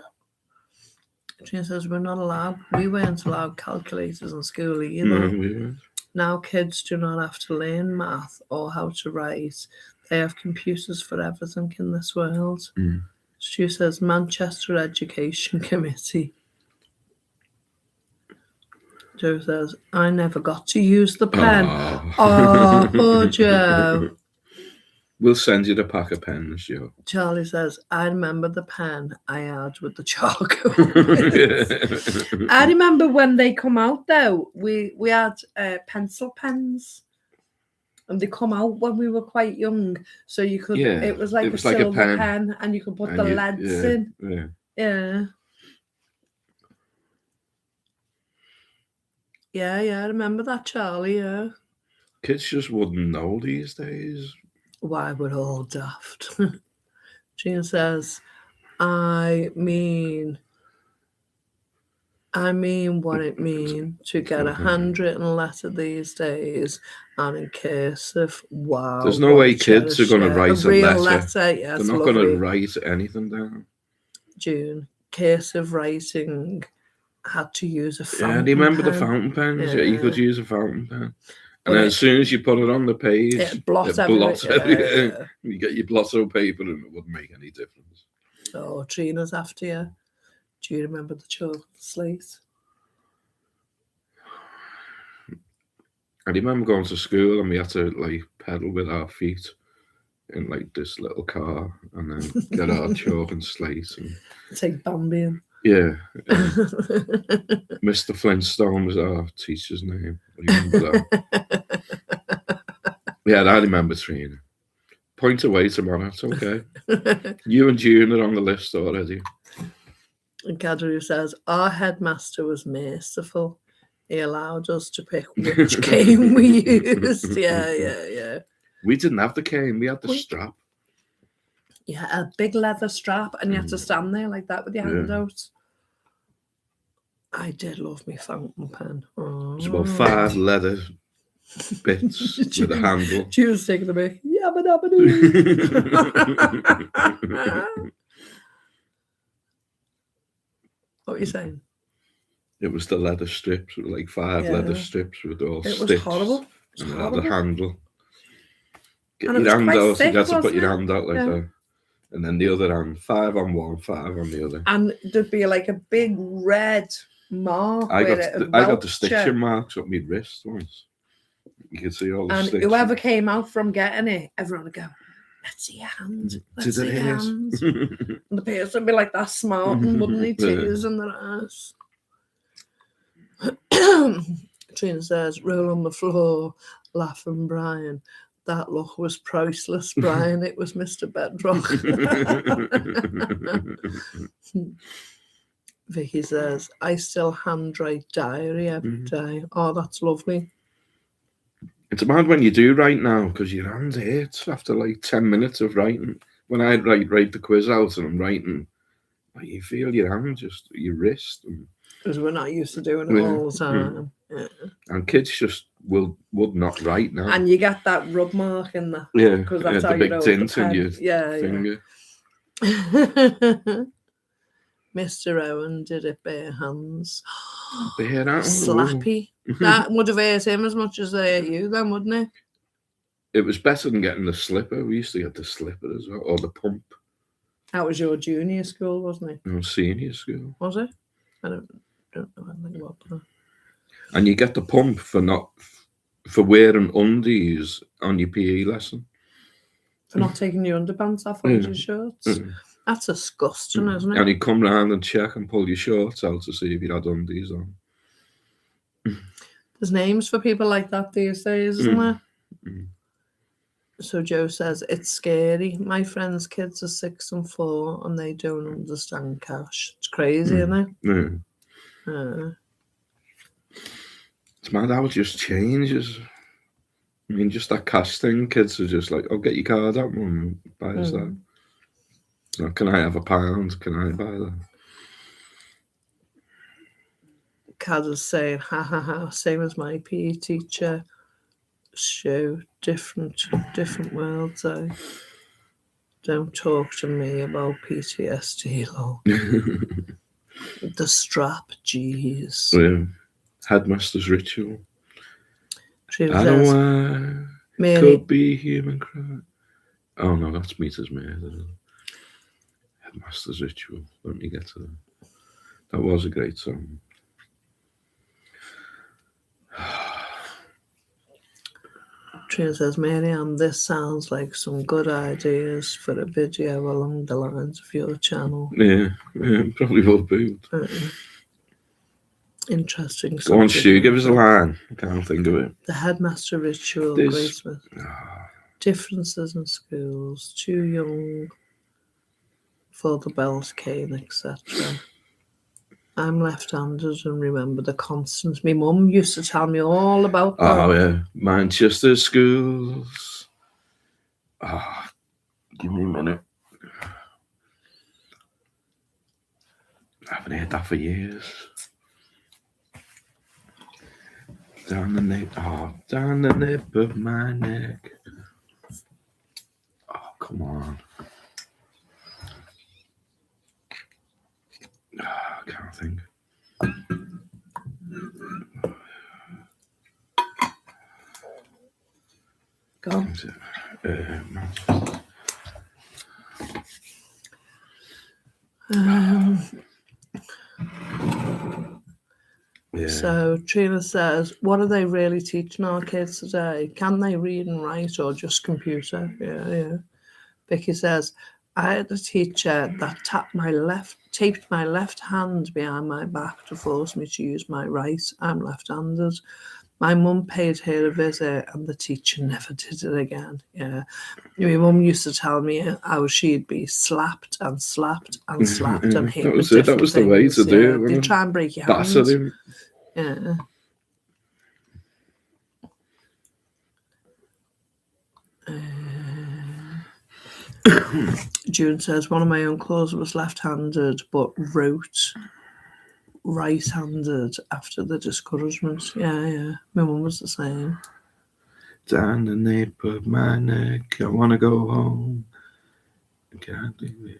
She says we weren't allowed calculators in school either. No, we weren't. Now kids do not have to learn math or how to write. They have computers for everything in this world. Stu says Manchester Education Committee. Joe says, I never got to use the pen. Oh, poor Joe. We'll send you the pack of pens, Joe. Charlie says, I remember the pen I had with the charcoal. I remember when they come out, though, we had pencil pens. And they come out when we were quite young. So you could, it was like a silver pen and you could put the leads in. Yeah. Yeah, I remember that, Charlie, yeah. Kids just wouldn't know these days. Why we're all daft. Gina says, I mean what it means to get a handwritten letter these days and in cursive. Wow. There's no way kids are going to write a real letter. Yes, they're not going to write anything down. June, cursive writing had to use a fountain pen. Do you remember the fountain pens? Yeah, you could use a fountain pen. And then as soon as you put it on the page, it blots everything. Yeah. You get your blotto paper and it wouldn't make any difference. Oh, Trina's after you. Do you remember the chalk slate? I remember going to school and we had to like pedal with our feet in like this little car and then get our chalk and slate and take Bambi in. Yeah. Mr. Flintstone was our teacher's name. I remember that. Yeah, I remember Trina. Point away tomorrow, it's okay. You and June are on the list already. And Kadri says, our headmaster was merciful. He allowed us to pick which cane we used. Yeah. We didn't have the cane, we had the strap. Yeah, a big leather strap, and you had to stand there like that with your hand out. I did love me fountain pen. Oh. It's about 5 leather bits with a handle. She was taking the mic. Yabba dabba doo. What were you saying? It was the leather strips, like 5 leather strips with all stitched. It was horrible. And it had a handle. Get and your hand out, thick, you had to put your hand out like that. And then the other hand, 5 on one, 5 on the other. And there'd be like a big red mark. I got the stitching marks up my wrist once. You could see all the stitching. And whoever came out from getting it, everyone would go, let's see your hand. Let's see your hand. And the person would be like that smart and wouldn't he tears in their ass. Trina says, roll on the floor, laughing Brian. That look was priceless, Brian. It was Mr. Bedrock. Vicky says, I still handwrite diary every day. Oh, that's lovely. It's mad when you do write now because your hand hurts after like 10 minutes of writing. When I write the quiz out and I'm writing, like, you feel your hand, just your wrist. Because we're not used to doing it all the time. Yeah. And kids just would not write now. And you get that rub mark in there. Yeah, because that's the how you big know dint in your finger. Mr. Owen did it bare hands. Bare hands. Slappy. That would have hurt him as much as they hurt you then, wouldn't it? It was better than getting the slipper. We used to get the slipper as well, or the pump. That was your junior school, wasn't it? No, senior school. Was it? I don't know anything about that. And you get the pump for wearing undies on your PE lesson. For not taking your underpants off on your shorts. That's disgusting, isn't it? And he'd come round and check and pull your shorts out to see if you had undies on. There's names for people like that these days, isn't there? So Joe says, it's scary. My friends' kids are 6 and 4 and they don't understand cash. It's crazy, isn't it? It's mad how it just changes. I mean, just that cash thing, kids are just like, oh, get your card out, mum, buy us that. So, can I have £1? Can I buy that? Cad is saying, ha ha ha, same as my PE teacher. Show different worlds. Don't talk to me about PTSD, lol. The strap, jeez. Yeah. Headmaster's ritual. She I don't want could be human cry. Oh no, that's Meter's Maid. Headmaster's ritual. Let me get to that. That was a great song. Trina says, Marianne, this sounds like some good ideas for a video along the lines of your channel. Yeah, probably will be. Interesting. Go on, Stu, give us a line. I can't think of it. The headmaster ritual, Graysmith. Differences in schools, too young for the bells cane, etc. I'm left-handed and remember the constants. My mum used to tell me all about that. Oh, yeah. Manchester schools. Oh, give me a minute. I haven't heard that for years. Down the nip of my neck. Oh, come on. Oh, I can't think. Go on. Yeah. So Trina says, what are they really teaching our kids today? Can they read and write or just computer? Yeah. Vicky says, I had a teacher that taped my left hand behind my back to force me to use my right. I'm left-handed. My mum paid her a visit and the teacher never did it again. Yeah. My mum used to tell me how she'd be slapped and slapped and slapped and hit with different That was the way to do it. They try and break your hands. Yeah. June says, one of my uncles was left-handed but wrote right-handed after the discouragement. Yeah. My mum was the same. Down the nape of my neck, I want to go home. I can't leave it.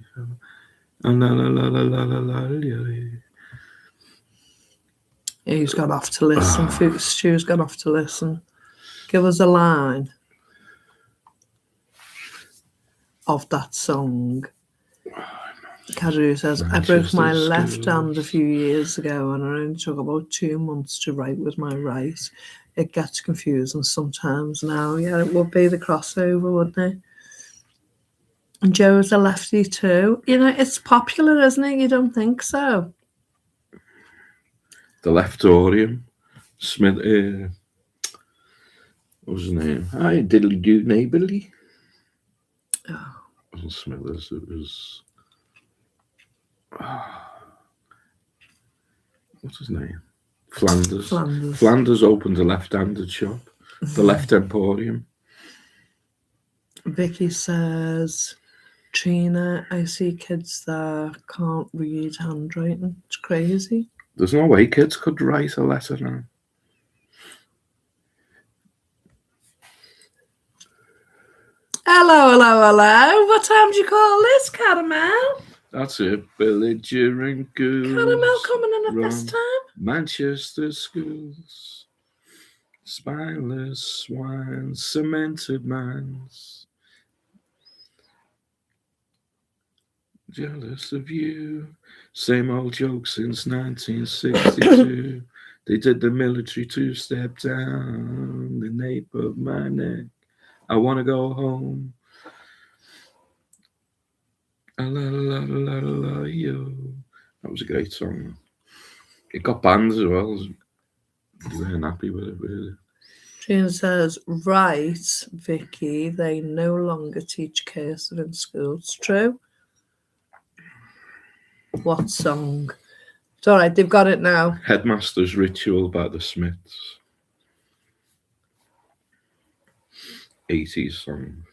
He's gone off to listen. Stu's gone off to listen. Give us a line of that song. Kadu says, I broke my left hand a few years ago and it only took about 2 months to write with my right. It gets confusing sometimes now. Yeah, it would be the crossover, wouldn't it? And Joe's a lefty too. You know, it's popular, isn't it? You don't think so? The Leftorium. Smith. What was his name? Hi, diddly do neighbourly. Oh. It wasn't Smithers. It was. What's his name? Flanders. Flanders opened a left-handed shop. The Left Emporium. Vicky says, Trina, I see kids that can't read handwriting. It's crazy. There's no way kids could write a letter now. Hello. What time do you call this, Caramel? That's it. Belligerent goose. Caramel coming in at this time? Manchester schools. Spineless swine. Cemented minds. Jealous of you. Same old joke since 1962. They did the military two-step down the nape of my neck. I want to go home. La la la la la la yo. That was a great song. It got banned as well. They weren't happy with it, really. Trina says, right, Vicky, they no longer teach cursive in school. It's true. What song? It's all right, they've got it now. Headmaster's Ritual by the Smiths. 80s song.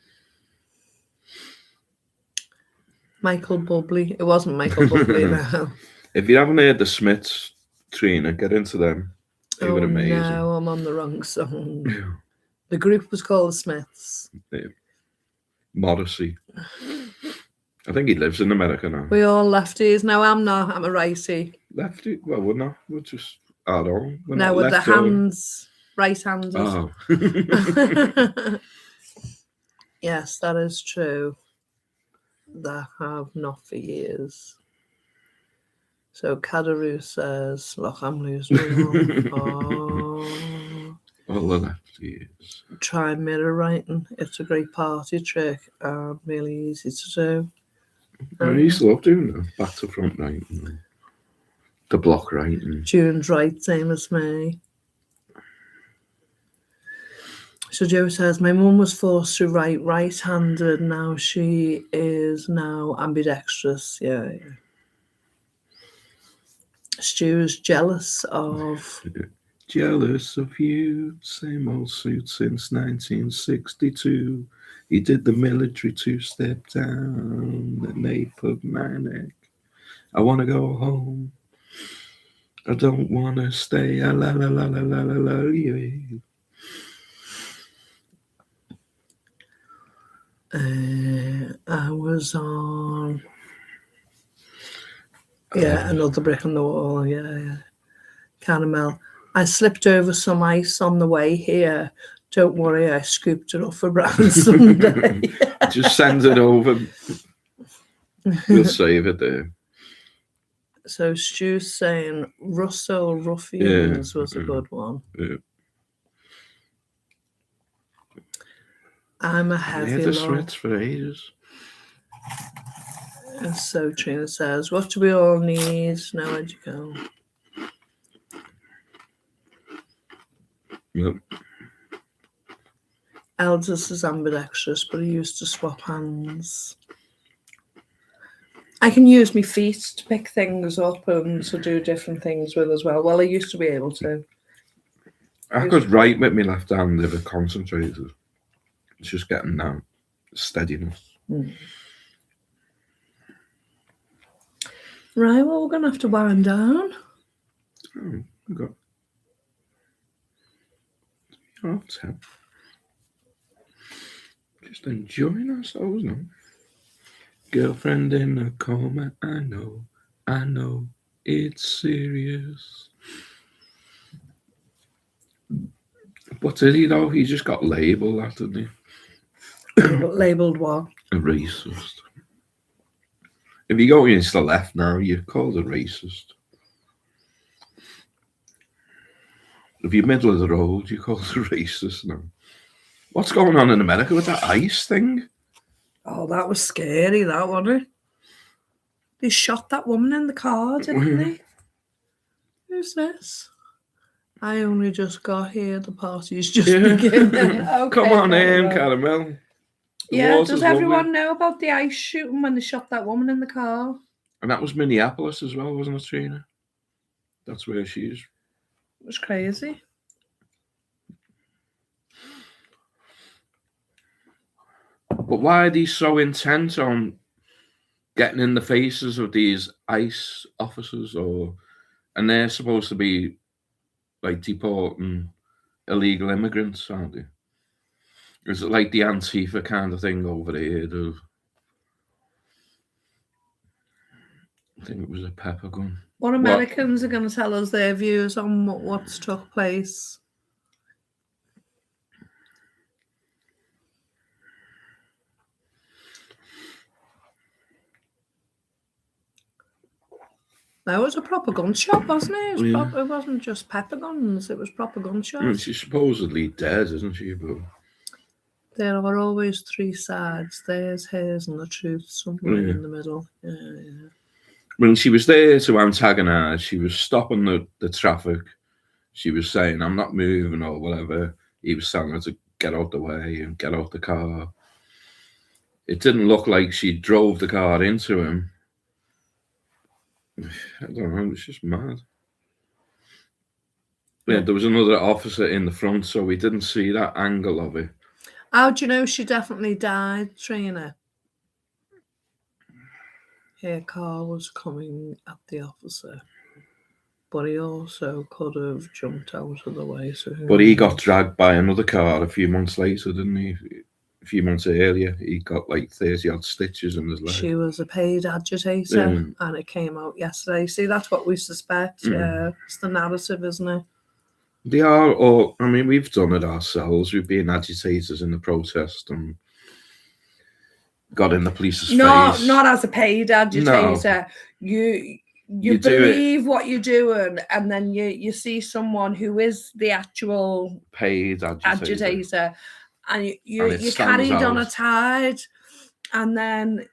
Michael Bublé. It wasn't Michael Bublé now. If you haven't heard the Smiths, Trina, get into them. They were amazing. No, I'm on the wrong song. The group was called the Smiths. Yeah. Morrissey. I think he lives in America now. We all lefties. No, I'm not. I'm a righty. Lefty? Well, we're not. We're just our own. We're no, not with the left-over. hands, right-handed. Oh. Yes, that is true. That have not for years. So Kadaroo says, look, I'm losing. All the lefties. Try mirror writing. It's a great party trick and really easy to do. I used to love doing that. Back to front writing. The block writing. June's right, same as me. So Joe says, my mum was forced to write right-handed. Now she is now ambidextrous. Yeah. Stu's jealous of... Jealous of you. Same old suit since 1962. He did the military two-step down the nape of my neck. I want to go home. I don't want to stay. La la la la la la la yeah. I was on... Yeah, another brick on the wall. Yeah. Caramel. I slipped over some ice on the way here. Don't worry, I scooped it off for Brown Sunday. Just send it over. We'll save it there. So Stu's saying Russell Ruffians was a good one. Yeah. I'm a heavy the love. Smiths for ages. And so Trina says, what do we all need? Now where'd you go? Yep. Eldest is ambidextrous, but he used to swap hands. I can use my feet to pick things up and to do different things with as well. Well, I used to be able to. I could write with my left hand if I concentrated. It's just getting that steadiness. Right, well, we're going to have to wind down. Oh, we got 10. Just enjoying ourselves now. Girlfriend in a coma, I know, it's serious. But did he though? He just got labelled that, didn't he? Labelled what? A racist. If you go into the left now, you're called a racist. If you're middle of the road, you're called a racist now. What's going on in America with that ICE thing? Oh, that was scary, that, wasn't it? They shot that woman in the car, didn't they? Who's this? I only just got here. The party's just Yeah. beginning. Okay, Come on very in, well. Caramel. The Yeah, water's does everyone know about the ice shooting when they shot that woman in the car? And that was Minneapolis as well, wasn't it, Trina? That's where she is. It was crazy. But why are they so intent on getting in the faces of these ICE officers, and they're supposed to be like deporting illegal immigrants, aren't they? Is it like the Antifa kind of thing over here? I think it was a pepper gun. What Americans are going to tell us their views on what's took place. No, it was a proper gun shop, wasn't it? It wasn't just pepper guns. It was proper gun shots. I mean, she's supposedly dead, isn't she? But there are always three sides. Theirs, hers, and the truth somewhere in the middle. Yeah. When she was there to antagonise, she was stopping the traffic. She was saying, "I'm not moving," or whatever. He was telling her to get out the way and get out the car. It didn't look like she drove the car into him. I don't know, it's just mad. Yeah, there was another officer in the front, so we didn't see that angle of it. How do you know she definitely died, Trina? Her car was coming at the officer, but he also could have jumped out of the way. But he got dragged by another car a few months later, didn't he? A few months earlier, he got like 30-odd stitches in his leg. She was a paid agitator, and it came out yesterday. See, that's what we suspect. Yeah, it's the narrative, isn't it? They are, or I mean, we've done it ourselves. We've been agitators in the protest and got in the police's face. Not as a paid agitator. No. You believe what you're doing, and then you see someone who is the actual paid agitator. And you're carried on a tide, and then,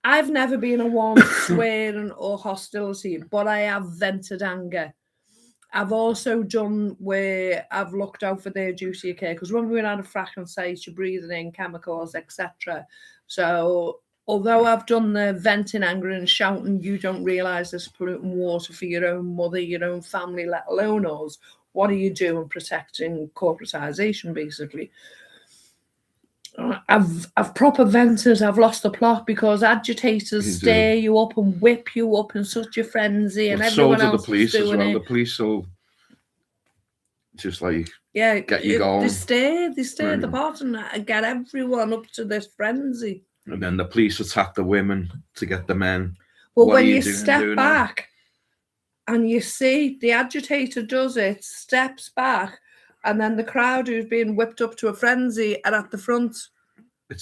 I've never been a one swearing or hostility, but I have vented anger. I've also done where I've looked out for their duty of care, because when we were on a fracking site, you're breathing in chemicals, etc. So although I've done the venting anger and shouting, you don't realise this polluting water for your own mother, your own family, let alone us. What are you doing protecting corporatisation, basically? I've proper vented. I've lost the plot because agitators stare you up and whip you up in such a frenzy, and everyone else is doing it. The police will just get you going. They stare at the bottom and get everyone up to this frenzy. And then the police attack the women to get the men. Well, when you step back and you see the agitator does it, steps back, and then the crowd who's being whipped up to a frenzy are at the front,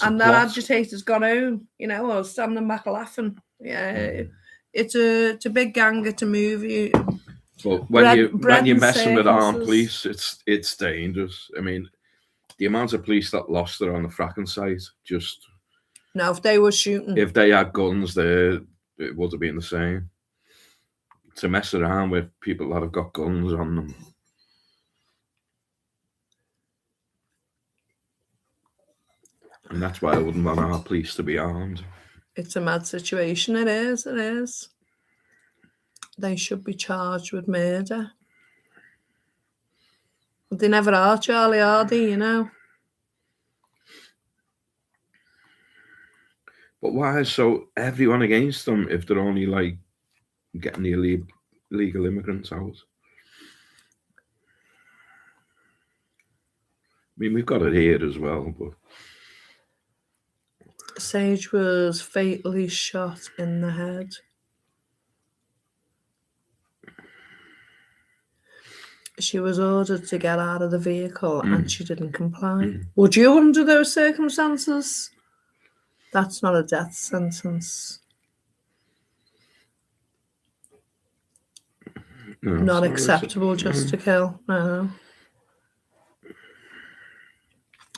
and that agitator's gone home, or standing back laughing. Yeah, it's a big gang. It's a movie. But when you're messing with armed police, it's dangerous. I mean, the amount of police that lost her on the fracking site, just now, if they were shooting, if they had guns there, it would have been the same. To mess around with people that have got guns on them. And that's why I wouldn't want our police to be armed. It's a mad situation. It is. They should be charged with murder. But they never are, Charlie, are they, But why is everyone against them if they're only getting the illegal immigrants out? I mean, we've got it here as well, but Sage was fatally shot in the head. She was ordered to get out of the vehicle and she didn't comply. Would you, under those circumstances? That's not a death sentence. No, not acceptable just to kill. No.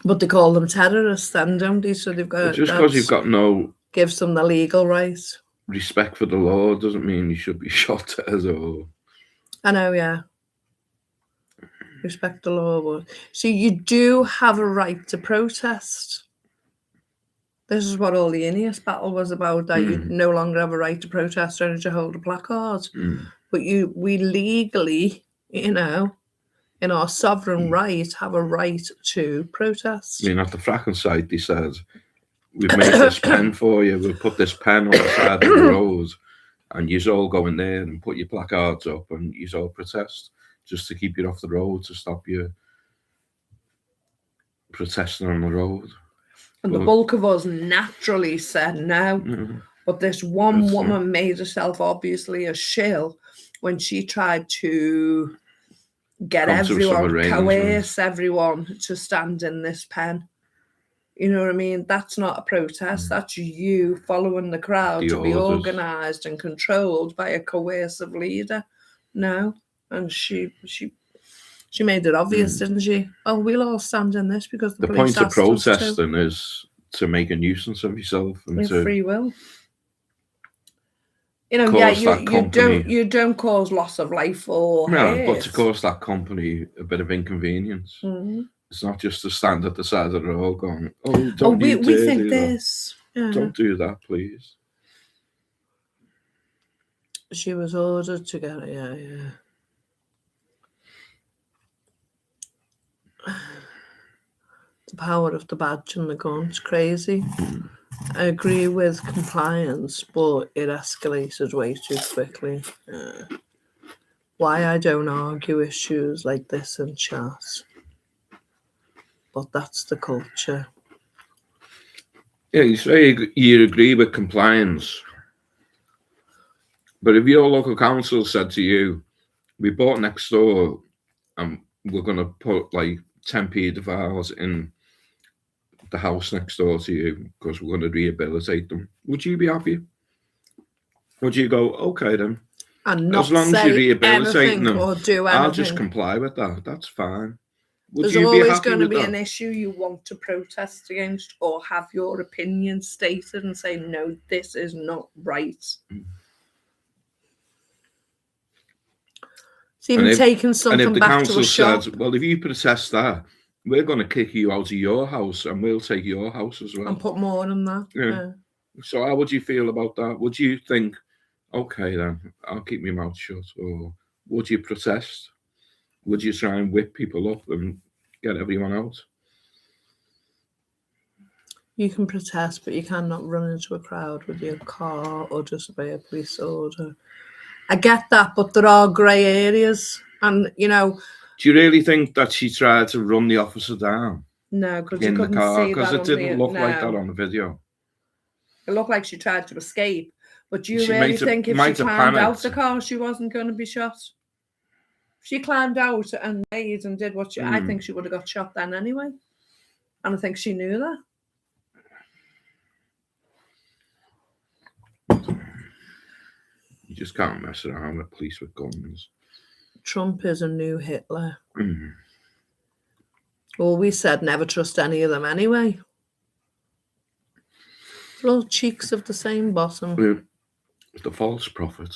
But they call them terrorists then, don't they? So they've got just because you've got no gives them the legal right. Respect for the law doesn't mean you should be shot at or I know, yeah. Respect the law. But so you do have a right to protest. This is what all the Ineos battle was about, that you no longer have a right to protest or to hold a placard. But we legally, in our sovereign right, have a right to protest. I mean, at the fracking site, they said, we've made this pen for you. We'll put this pen on the side of the road, and you all go in there and put your placards up, and you all protest, just to keep you off the road, to stop you protesting on the road. And the bulk of us naturally said no. But this one woman made herself obviously a shill when she tried to get coerce everyone to stand in this pen. You know what I mean? That's not a protest. That's you following the crowd to be organised and controlled by a coercive leader. No. And she made it obvious, didn't she? Oh, we'll all stand in this because the police point of protesting is to make a nuisance of yourself and to free will. You know, you don't cause loss of life or hate. But to cause that company a bit of inconvenience. It's not just to stand at the side of the road going, we think this. Yeah. Don't do that, please. She was ordered to get it, yeah. The power of the badge and the gun is crazy. I agree with compliance, but it escalated way too quickly. Why I don't argue issues like this in chat, but that's the culture. Yeah, you say you agree with compliance, but if your local council said to you, we bought next door and we're going to put like 10p of ours in the house next door to you because we're going to rehabilitate them, would you be happy? Would you go, okay then? And not as long as you're rehabilitating them, or do anything. I'll just comply with that. That's fine. There's always going to be an issue you want to protest against or have your opinion stated and say, no, this is not right. It's even taking something back to a shop. Said, well, if you protest that, we're going to kick you out of your house and we'll take your house as well. And put more in that. Yeah. So how would you feel about that? Would you think, okay, then I'll keep my mouth shut? Or would you protest? Would you try and whip people up and get everyone out? You can protest, but you cannot run into a crowd with your car or disobey a police order. I get that, but there are grey areas. And, you know... Do you really think that she tried to run the officer down? No, because you couldn't see that. Because it didn't look like that on the video. It looked like she tried to escape. But do you really think if she climbed out the car, she wasn't going to be shot? She climbed out and made and did what she... I think she would have got shot then anyway. And I think she knew that. You just can't mess around with police with guns. Trump is a new Hitler. Well, we said never trust any of them anyway. They're all cheeks of the same bottom. The false prophet.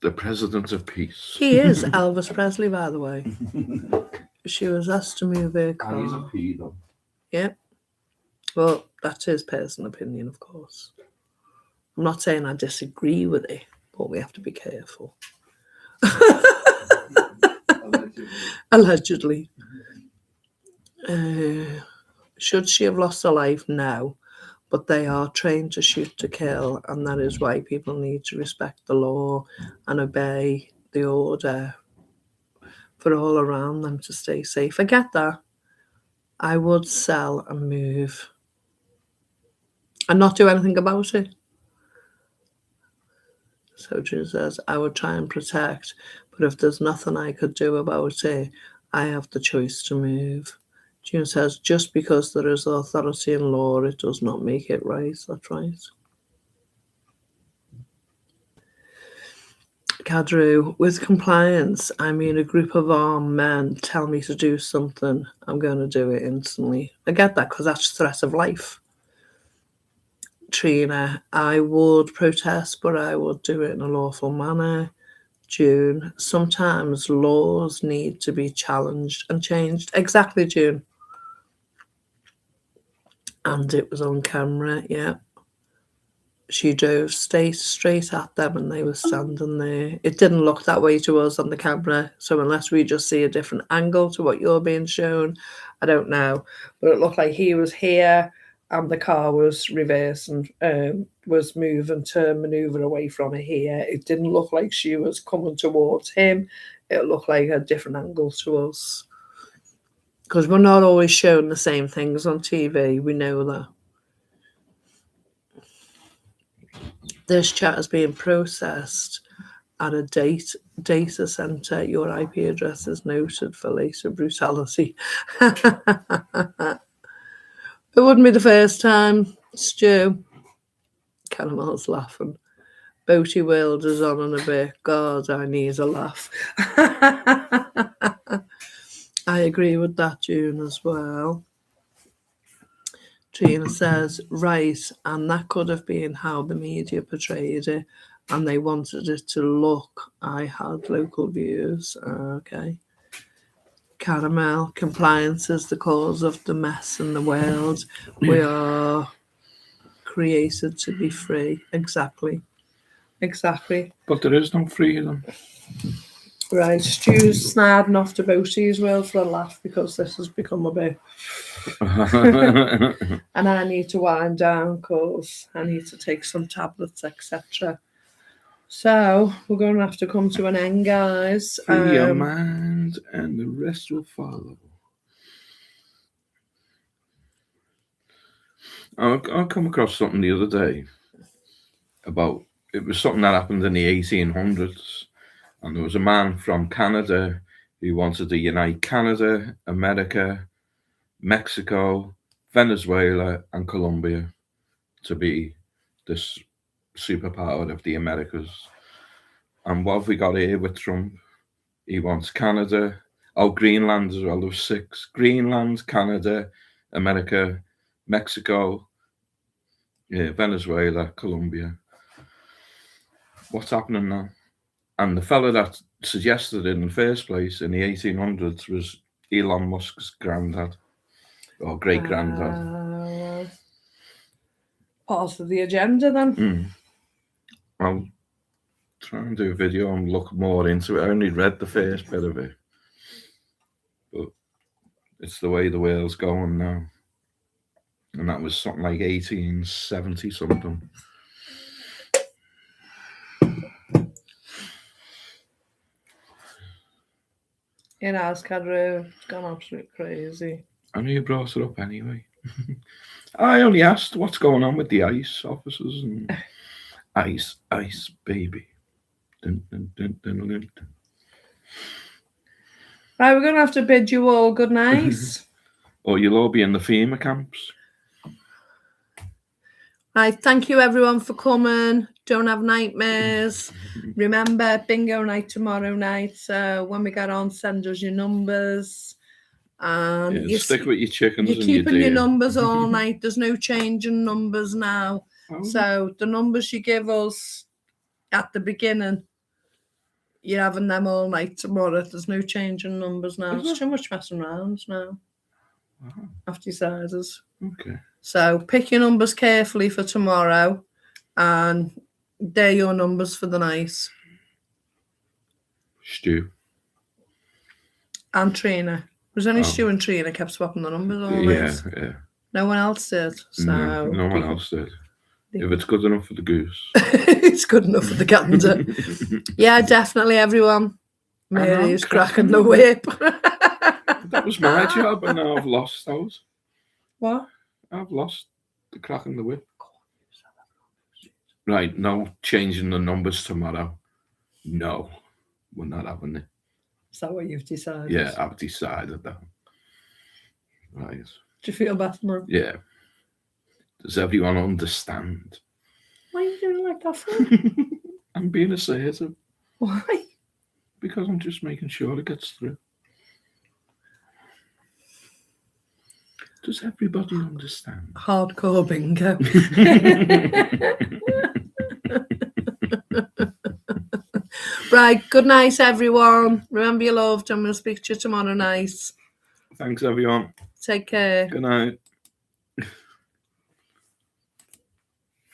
The president of peace. He is Elvis Presley, by the way. She was asked to move her car. He's a pedo. Yep. Well, that's his personal opinion, of course. I'm not saying I disagree with it, but we have to be careful. Allegedly. Should she have lost her life? No. But they are trained to shoot to kill, and that is why people need to respect the law and obey the order for all around them to stay safe. I get that. I would sell and move and not do anything about it. So June says, I would try and protect, but if there's nothing I could do about it, I have the choice to move. June says, just because there is authority in law, it does not make it right. That's right. Cadru, with compliance, I mean a group of armed men tell me to do something, I'm going to do it instantly. I get that because that's threat of life. Trina, I would protest, but I would do it in a lawful manner. June. Sometimes laws need to be challenged and changed. Exactly, June. And it was on camera, yeah. She drove straight at them and they were standing there. It didn't look that way to us on the camera. So unless we just see a different angle to what you're being shown, I don't know. But it looked like he was here and the car was reversing, was moving to manoeuvre away from her here. It didn't look like she was coming towards him. It looked like a different angle to us. Because we're not always shown the same things on TV. We know that. This chat is being processed at a data center. Your IP address is noted for later brutality. It wouldn't be the first time, Stu. Caramel's laughing. Boaty World is on in a bit. God, I need a laugh. I agree with that, June, as well. Trina says, right, and that could have been how the media portrayed it, and they wanted it to look. I had local views. Okay. Caramel, compliance is the cause of the mess in the world. We are created to be free. Exactly. But there is no freedom. Right, Stu's snadding off to Boaty as well for a laugh because this has become a bit... And I need to wind down because I need to take some tablets, etc. So we're going to have to come to an end, guys. Free your mind and the rest will follow. I come across something the other day about, it was something that happened in the 1800s, and there was a man from Canada who wanted to unite Canada, America, Mexico, Venezuela, and Colombia to be this superpower of the Americas. And what have we got here with Trump? He wants Canada, Greenland as well. There's 6: Greenland, Canada, America, Mexico, Venezuela, Colombia. What's happening now? And the fella that suggested it in the first place in the 1800s was Elon Musk's granddad or great granddad. Part of the agenda then. I'll try and do a video and look more into it. I only read the first bit of it, but it's the way the world's going now. And that was something like 1870 something. In Ascadru, it's gone absolutely crazy. I know you brought it up anyway. I only asked what's going on with the ICE officers and ICE, baby. Dun, dun, dun, dun, dun, dun. Right, we're going to have to bid you all good night. Or you'll all be in the FEMA camps. Right, thank you everyone for coming. Don't have nightmares. Remember, bingo night tomorrow night. When we get on, send us your numbers. And stick with your chickens. You're keeping your numbers all night. There's no change in numbers now. So the numbers you give us at the beginning, you're having them all night tomorrow. There's no change in numbers now. It's too much messing around now. After deciders. Okay. So pick your numbers carefully for tomorrow, and they're your numbers for the night. Stu. And Trina. It was only Stu and Trina kept swapping the numbers all night. Yeah. No one else did. So no one else did. If it's good enough for the goose. It's good enough for the gander. Yeah, definitely, everyone. Mary's cracking the whip. That was my job, and now I've lost those. What? I've lost the cracking the whip. Right, no changing the numbers tomorrow. No, we're not having it. Is that what you've decided? Yeah, I've decided that. Right. Do you feel better? Yeah. Does everyone understand? Why are you doing like that for? I'm being assertive. Why? Because I'm just making sure it gets through. Does everybody understand? Hardcore bingo. Right, good night, everyone. Remember you're loved, and we'll speak to you tomorrow night. Thanks, everyone. Take care. Good night.